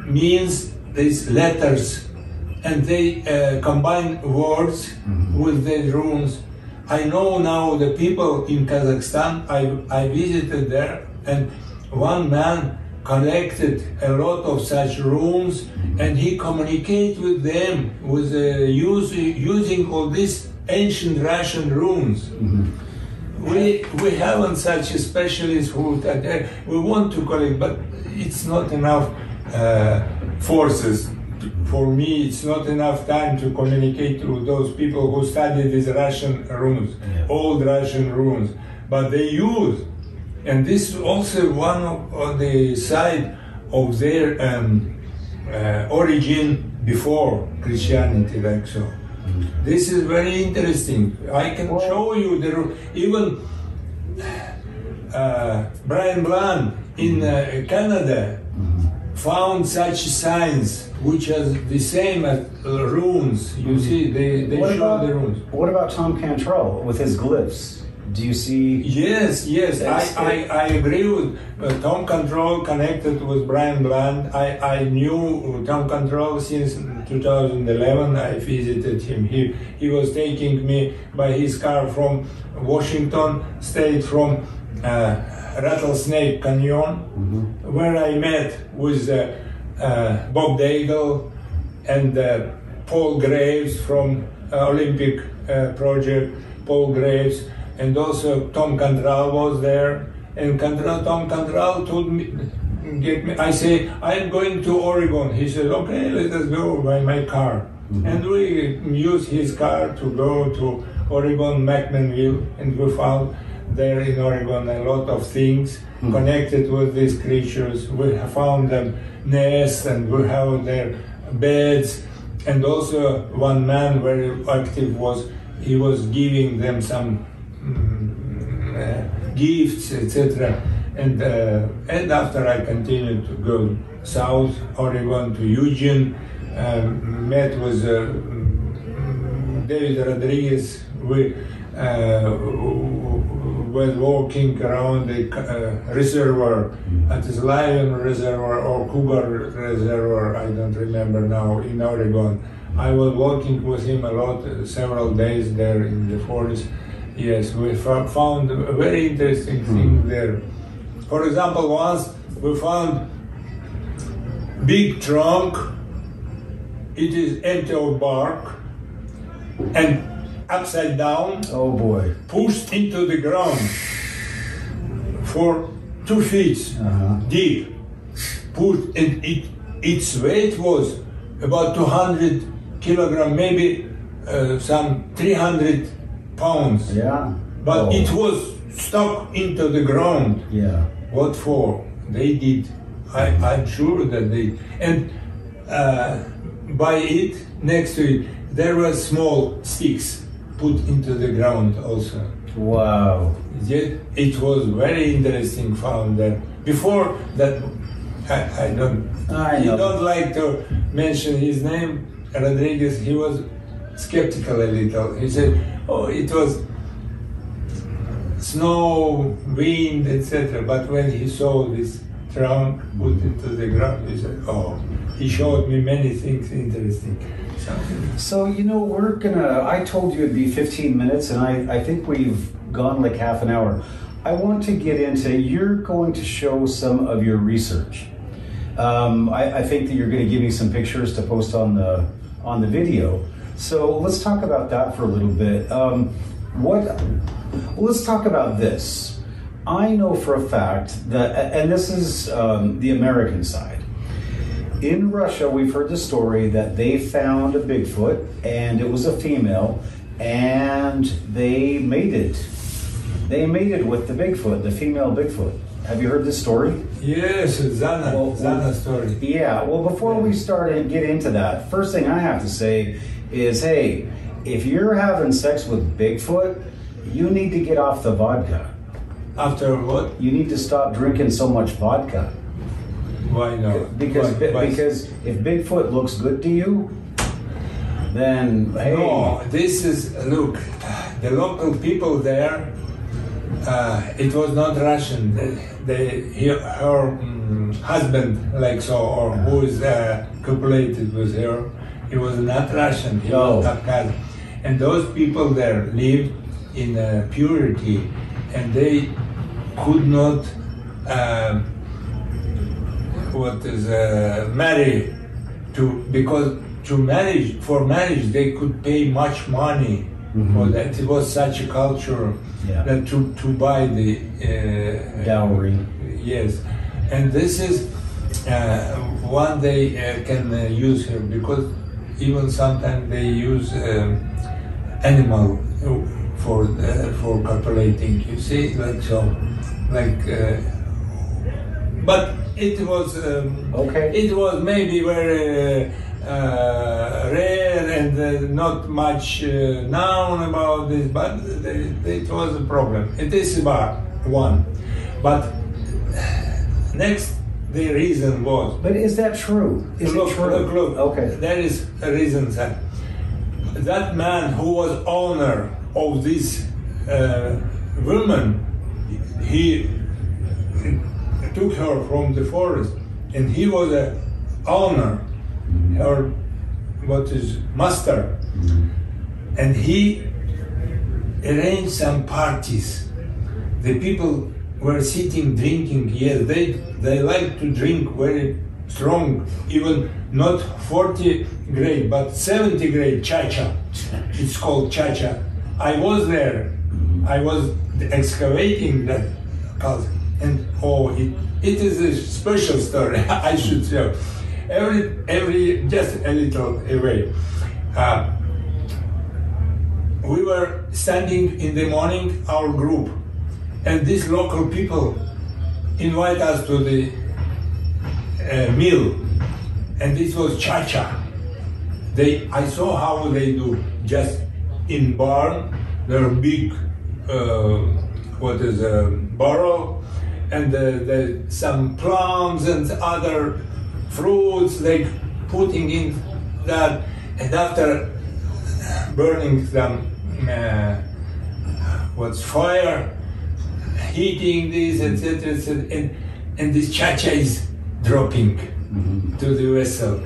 means these letters, and they combine words with the runes. I know now the people in Kazakhstan, I visited there, and one man collected a lot of such runes, and he communicated with them with using all these ancient Russian runes. We haven't such a specialist who we want to collect, but it's not enough forces. For me, it's not enough time to communicate with those people who study these Russian runes, old Russian runes. But they use, and this is also one of the side of their origin before Christianity, like so. This is very interesting. I can show you even Brian Bland in Canada found such signs which are the same as runes. You see, they show the runes. What about Tom Cantrell with his glyphs? Do you see? Yes. I agree with Tom Cantrell connected with Brian Bland. I knew Tom Cantrell since 2011. I visited him. He was taking me by his car from Washington State, from Rattlesnake Canyon, where I met with Bob Daigle and Paul Graves from Olympic Project, Paul Graves, and also Tom Cantrell was there. And Tom Cantrell told me, I say, I'm going to Oregon. He said, okay, let us go by my car. And we used his car to go to Oregon, McMinnville, and we found there in Oregon a lot of things connected with these creatures. We found them nests, and we have their beds, and also one man very active he was giving them some gifts, etc. And after I continued to go south, Oregon to Eugene, met with David Rodriguez. We were walking around the reservoir, at the Lion Reservoir or Cougar Reservoir, I don't remember now, in Oregon. I was walking with him a lot, several days there in the forest. Yes, we found a very interesting thing there. For example, once we found big trunk. It is empty of bark and upside down. Oh boy! Pushed into the ground for 2 feet deep. Pushed, and its weight was about 200 kilograms, maybe some 300 pounds. Yeah. But it was stuck into the ground. Yeah. What for? They did. I'm sure that they. And by it, next to it, there were small sticks put into the ground also. Wow. Yet it was very interesting found there. Before that, I don't like to mention his name, Rodriguez. He was skeptical a little. He said, "Oh, it was snow, wind, etc." But when he saw this trunk put into the ground, he said, "Oh." He showed me many things interesting. So, I told you it'd be 15 minutes, and I think we've gone like half an hour. I want to get into, you're going to show some of your research. I think that you're going to give me some pictures to post on the video. So let's talk about that for a little bit. Let's talk about this. I know for a fact that, and this is the American side. In Russia, we've heard the story that they found a Bigfoot, and it was a female, and they mated. They mated with the Bigfoot, the female Bigfoot. Have you heard this story? Yes, Zana story. Yeah, well, before we start and get into that, first thing I have to say is, hey, if you're having sex with Bigfoot, you need to get off the vodka. After what? You need to stop drinking so much vodka. Why not? Because if Bigfoot looks good to you, then hey. No, this is, look, the local people there, it was not Russian. Her husband, like so, or who is copulated with her, he was not Russian, he was Caucasian. And those people there lived in purity, and they could not marry because for marriage they could pay much money for that. It was such a culture that to buy the dowry. Yes, and this is one they can use here, because even sometimes they use animal for copulating. You see, like so, but it was It was maybe very rare and not much known about this, but it was a problem. It is about one. But next, the reason was. But is that true? Look. Okay. There is a reason that man who was owner of this woman, he took her from the forest, and he was a owner, her master, and he arranged some parties. The people were sitting drinking. Yes, they like to drink very strong, even not 40 grade but 70 grade cha-cha. It's called cha-cha. I was there. I was excavating that cult. And it is a special story. I should tell. Every just a little away. we were standing in the morning, our group, and these local people invite us to the meal, and this was cha-cha. I saw how they do, just in barn, there are big, barrel, and some plums and other fruits, they putting in that, and after burning them, fire, heating this, etc., and this cha-cha is dropping to the vessel.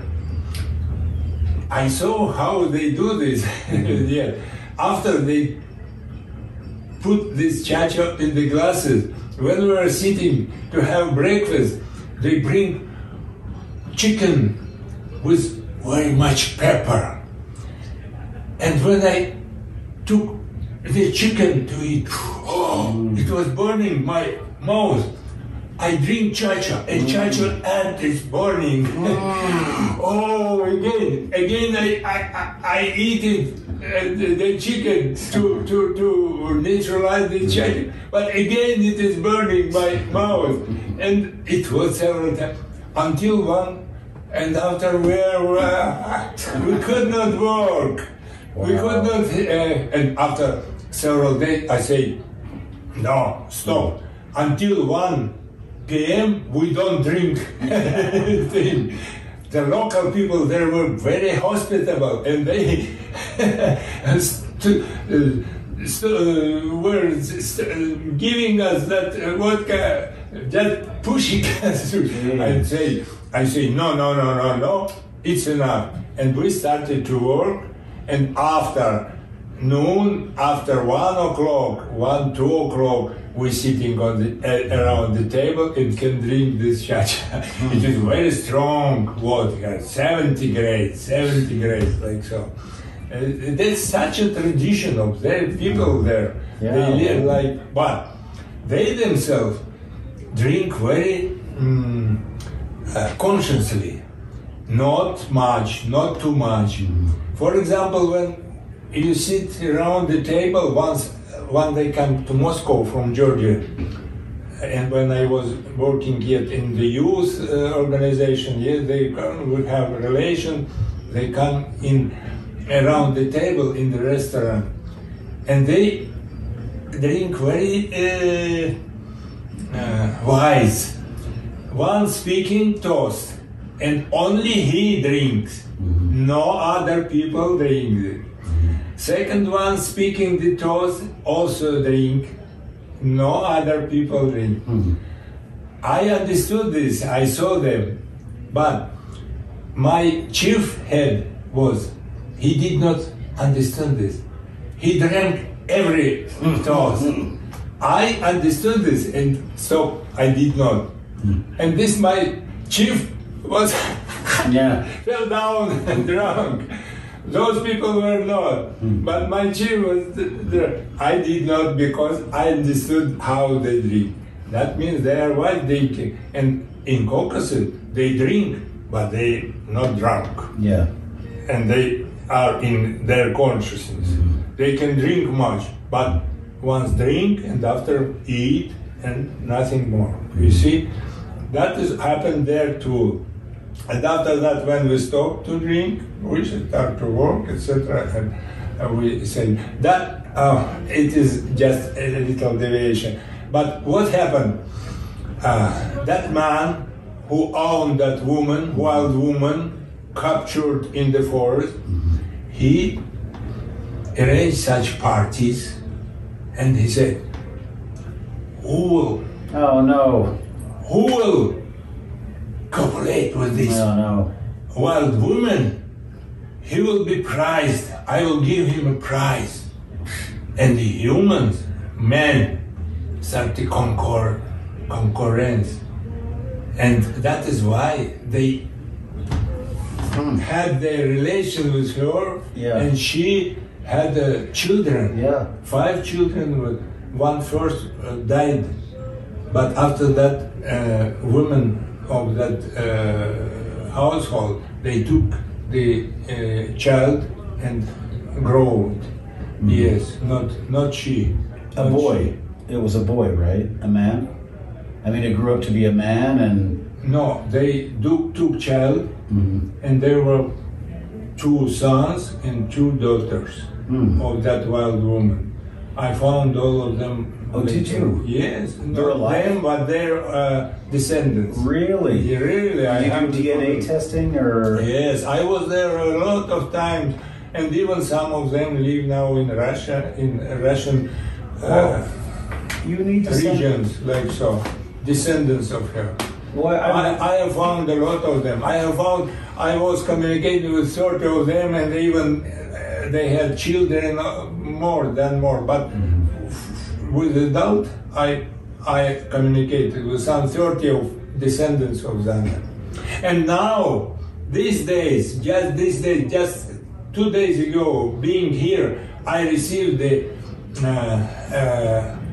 I saw how they do this. Yeah. After they put this cha-cha in the glasses, when we were sitting to have breakfast, they bring chicken with very much pepper. And when I took the chicken to eat, it was burning my mouth. I drink cha-cha, and cha-cha and it's burning. Again I eat it, the chicken to neutralize the cha-cha. But again it is burning my mouth. And it was several times, until one, and after we could not work. Wow. We could not, and after several days I say, no, stop. Until 1 p.m. we don't drink anything. The local people there were very hospitable, and they were giving us that vodka, just pushing us. I say, no, it's enough. And we started to work, and after noon, after 1 o'clock, 2 o'clock, we're sitting on around the table and can drink this cha-cha. It is very strong vodka, 70 grades, like so. There's such a tradition of their people there. Yeah. They live like, but they themselves drink very consciously, not much, not too much. For example, when you sit around the table, when they come to Moscow from Georgia, and when I was working yet in the youth organization, yes, they would have a relation, they come in around the table in the restaurant, and they drink very wise. One speaking toast, and only he drinks, no other people drink it. Second one speaking the toast, also drink, no other people drink. I understood this, I saw them, but my chief head he did not understand this. He drank every toast. I understood this, and so I did not. And this my chief was fell down and drunk. Those people were not, but my chief was there. I did not, because I understood how they drink. That means they are white drinking, and in Caucasus they drink, but they not drunk. Yeah, and they are in their consciousness. They can drink much, but once drink and after eat and nothing more. You see, that is happened there too. And after that, when we stop to drink, we should start to work, etc. And we say that it is just a little deviation. But what happened? That man who owned that woman, wild woman, captured in the forest, he arranged such parties, and he said, "Who will? Oh no! Who will cooperate with this wild woman? He will be prized. I will give him a prize." And the humans, men, started concurrence, and that is why they had their relation with her, and she had children. 5 children. One first died, but after that, women of that household, they took the child and growed. Yes, not she. A boy. It was a boy, right? A man? I mean, it grew up to be a man and... No, they took child, and there were 2 sons and 2 daughters of that wild woman. I found all of them. Oh, did you? Yes. They're Not alive? them, but their descendants. Really? Yeah, really. Did you do DNA testing or? Yes, I was there a lot of times, and even some of them live now in Russia, in Russian you need to regions, like so, descendants of her. Well, I have found a lot of them. I was communicating with 30 of them, and even they had children more, but with adult, I communicated with some 30 of descendants of Zana. And now, just 2 days ago, being here, I received the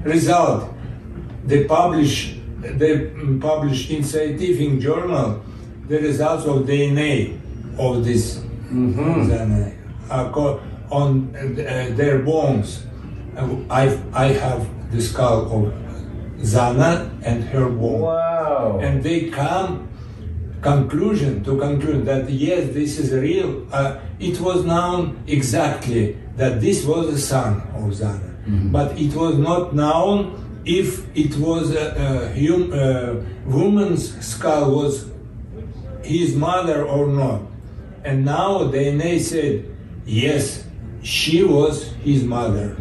result. They published in scientific journal the results of DNA of this Zana on their bones. I have the skull of Zana and her bone. Wow! And they come to conclude that yes, this is real. It was known exactly that this was the son of Zana, but it was not known if it was a woman's skull was his mother or not. And now DNA said, yes, she was his mother.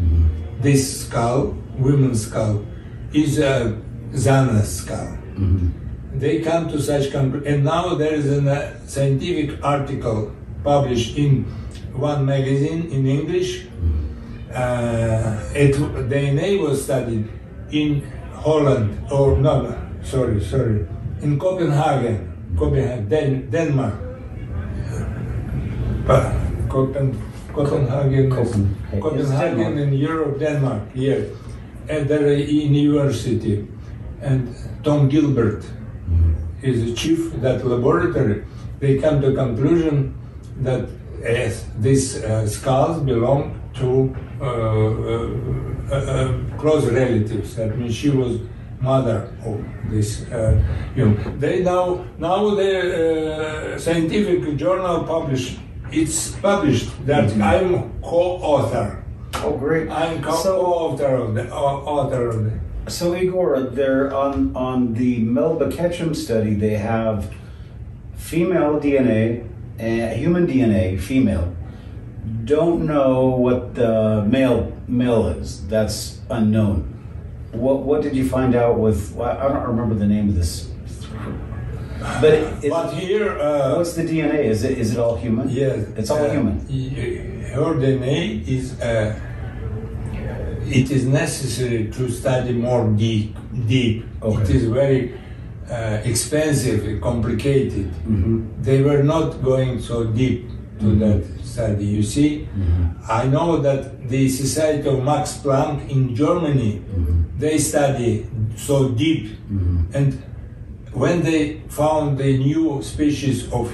This skull, woman's skull, is Zana's skull. They come to such conclusion. And now there is a scientific article published in one magazine in English. DNA was studied in Holland, in Copenhagen, Denmark. Copenhagen in Europe, Denmark, here, at the university. And Tom Gilbert is the chief of that laboratory. They come to the conclusion that these skulls belong to close relatives. That means she was mother of this. They now the scientific journal published. It's published that I'm co-author. Oh, great! I'm co-author of the. So Igor, they're on the Melba Ketchum study. They have female DNA, human DNA, female. Don't know what the male is. That's unknown. What did you find out with? I don't remember the name of this. But here, what's the DNA? Is it all human? Yes, it's all human. Her DNA is. It is necessary to study more deep. Okay. It is very expensive, complicated. They were not going so deep to that study. You see, I know that the Society of Max Planck in Germany, they study so deep, and when they found the new species of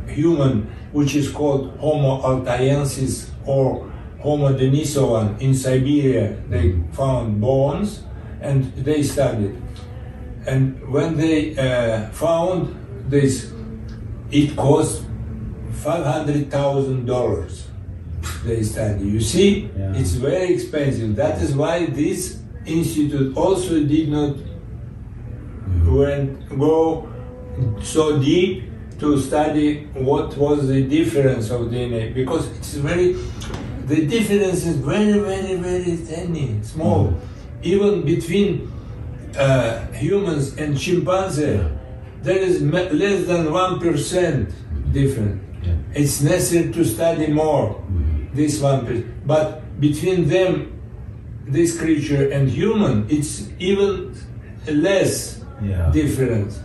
human, which is called Homo altaiensis or Homo denisovan in Siberia, they found bones and they studied. And when they found this, it cost $500,000. They study. You see, it's very expensive. That is why this institute also did not go so deep to study what was the difference of DNA, because the difference is very, very, very tiny, small. Even between humans and chimpanzee, there is less than 1% difference. It's necessary to study more, this 1%. But between them, this creature and human, it's even less difference.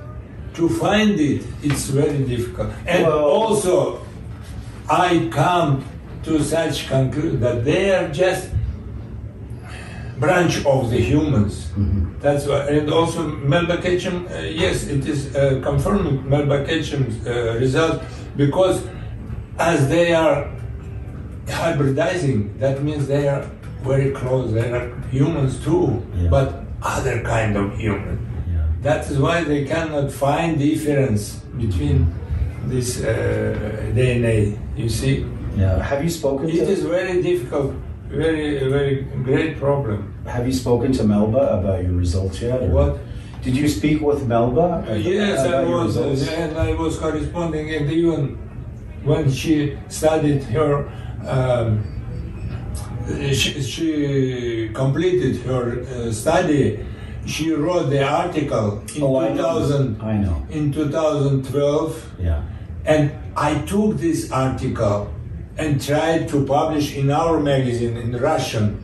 To find it, it's very difficult. And also, I come to such conclusion that they are just branch of the humans. That's why. And also Melba Ketchum, yes, it is confirming Melba Ketchum's result, because as they are hybridizing. That means they are very close. They are humans too, but other kind of human. That is why they cannot find difference between this DNA. You see? Yeah. Have you spoken to? It is very difficult, very great problem. Have you spoken to Melba about your results yet? What? Did you speak with Melba? Yes, I was, and I was corresponding, and even when she studied her, she completed her study. She wrote the article in 2000. I know. In 2012. Yeah. And I took this article and tried to publish in our magazine in Russian,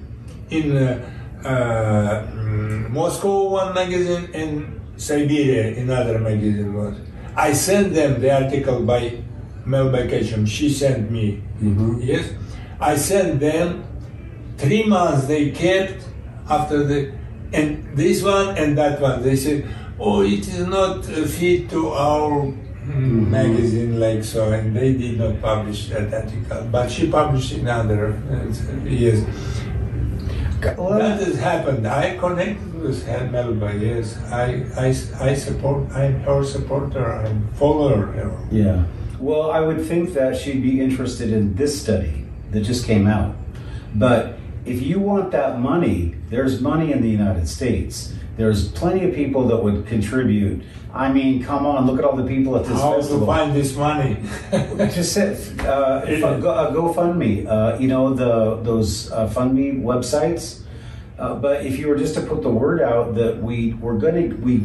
in Moscow one magazine, and Siberia another magazine was. I sent them the article by Melba Ketchum. She sent me. Yes, I sent them. 3 months they kept after the, and this one and that one. They said, "Oh, it is not fit to our magazine like so," and they did not publish that article. But she published in other yes. That has happened. I connected with Melba. Yes, I support. I'm her supporter. I'm follower. Yeah. Well, I would think that she'd be interested in this study that just came out. But if you want that money, there's money in the United States. There's plenty of people that would contribute. I mean, come on, look at all the people at this festival. How to find this money? Just say, GoFundMe. You know, those FundMe websites. But if you were just to put the word out that we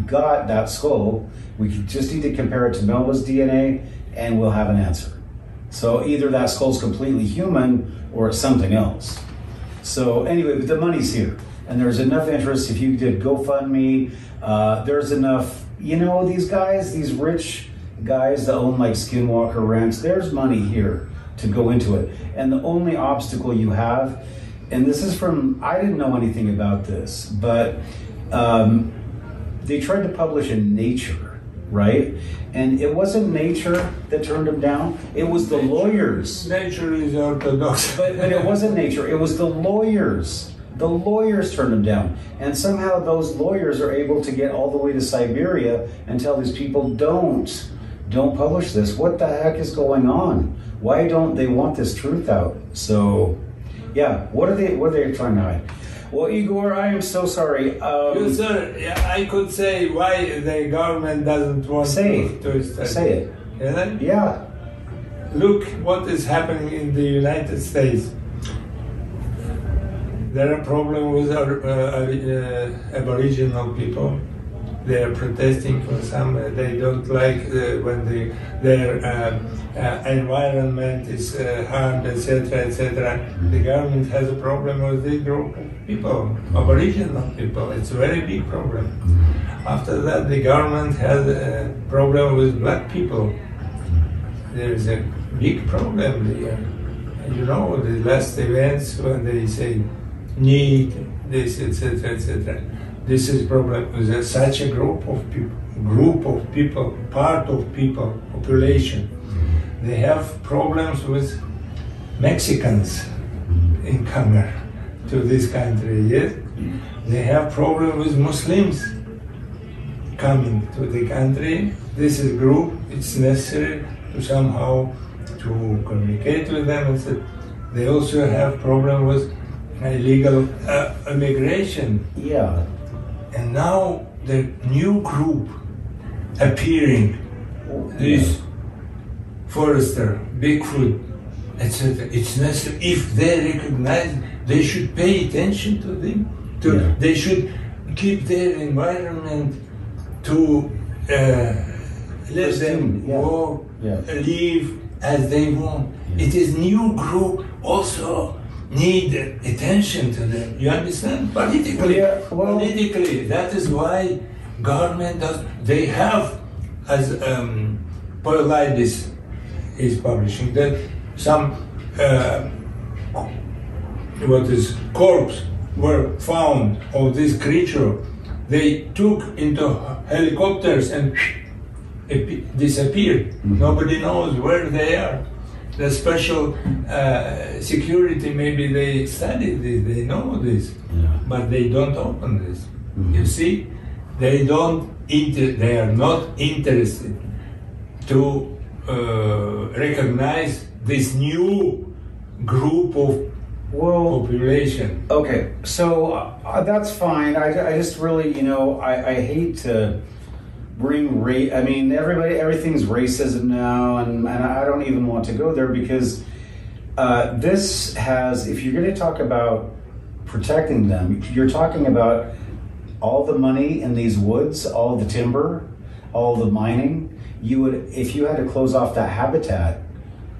got that skull, we just need to compare it to Melba's DNA, and we'll have an answer. So either that skull's completely human or it's something else. So anyway, but the money's here, and there's enough interest. If you did GoFundMe, there's enough. You know, these guys, these rich guys that own like Skinwalker Ranch, there's money here to go into it. And the only obstacle you have, and this is from, I didn't know anything about this, but they tried to publish in Nature, right? And it wasn't Nature that turned them down, it was the lawyers. Nature is orthodox. But it wasn't Nature, it was the lawyers. The lawyers turned them down. And somehow those lawyers are able to get all the way to Siberia and tell these people, don't publish this. What the heck is going on? Why don't they want this truth out? So, yeah, what are they trying to hide? Well, Igor, I am so sorry. Yes, sir. Yeah, I could say why the government doesn't want to study. Say it. Yeah. Look what is happening in the United States. There are problems with our Aboriginal people. They are protesting for some. They don't like when their environment is harmed, etc., etc. The government has a problem with this group of people, Aboriginal people. It's a very big problem. After that, the government has a problem with black people. There is a big problem there. You know, the last events when they say need this, etc., etc. This is problem with such a group of people, part of people, population. They have problems with Mexicans in coming to this country. Yes, they have problems with Muslims coming to the country. This is group. It's necessary to somehow to communicate with them. They also have problems with illegal immigration. Yeah. And now the new group appearing, this Forester, Bigfoot, etc. It's necessary. If they recognize, they should pay attention to them. They should keep their environment to let them go, live as they want. It is new group also need attention to them. You understand? Politically, that is why government does. They have, as Politis is publishing, that some corpse were found of this creature. They took into helicopters and disappeared. Nobody knows where they are. the special security, maybe they study this, they know this, but they don't open this. You see, they are not interested to recognize this new group of population. Okay, so that's fine. I just really, I hate to bring race. I mean, everything's racism now, and I don't even want to go there because this has, if you're going to talk about protecting them, you're talking about all the money in these woods, all the timber, all the mining. You would, if you had to close off that habitat,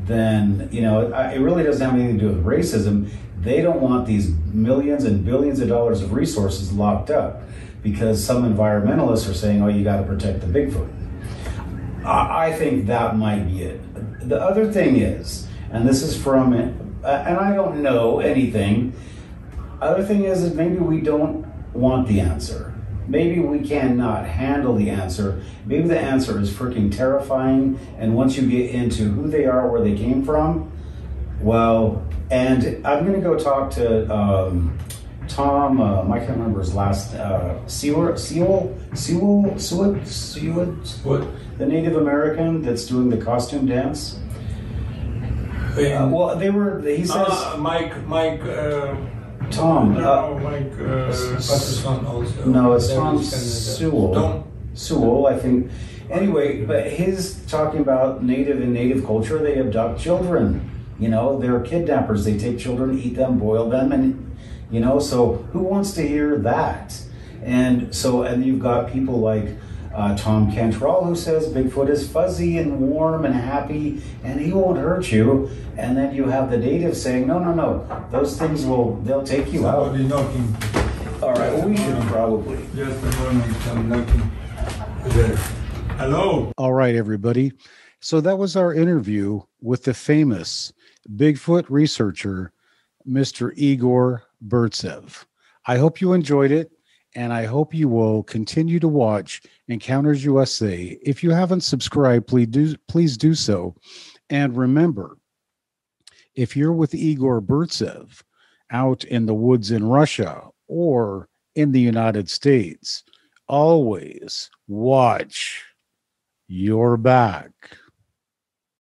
then, it really doesn't have anything to do with racism. They don't want these millions and billions of dollars of resources locked up because some environmentalists are saying, oh, you got to protect the Bigfoot. I think that might be it. The other thing is, and this is from, and I don't know anything, other thing is maybe we don't want the answer. Maybe we cannot handle the answer. Maybe the answer is freaking terrifying, and once you get into who they are, where they came from, well, and I'm going to go talk to Tom, I can't remember his last, Sewell, the Native American that's doing the costume dance. Well, he says... Mike... Tom. Mike Patterson also. No, it's Tom Sewell. Sewell, I think. Anyway, but his talking about native culture, they abduct children. They're kidnappers. They take children, eat them, boil them, and so who wants to hear that? And you've got people like Tom Cantrell who says Bigfoot is fuzzy and warm and happy and he won't hurt you. And then you have the natives saying, no, those things they'll take you out. Somebody knocking. All right, well, we should probably. Just a moment, I'm knocking there. Hello. All right, everybody. So that was our interview with the famous Bigfoot researcher, Mr. Igor Burtsev. I hope you enjoyed it, and I hope you will continue to watch Encounters USA. If you haven't subscribed, please do so. And remember, if you're with Igor Burtsev out in the woods in Russia or in the United States, always watch your back.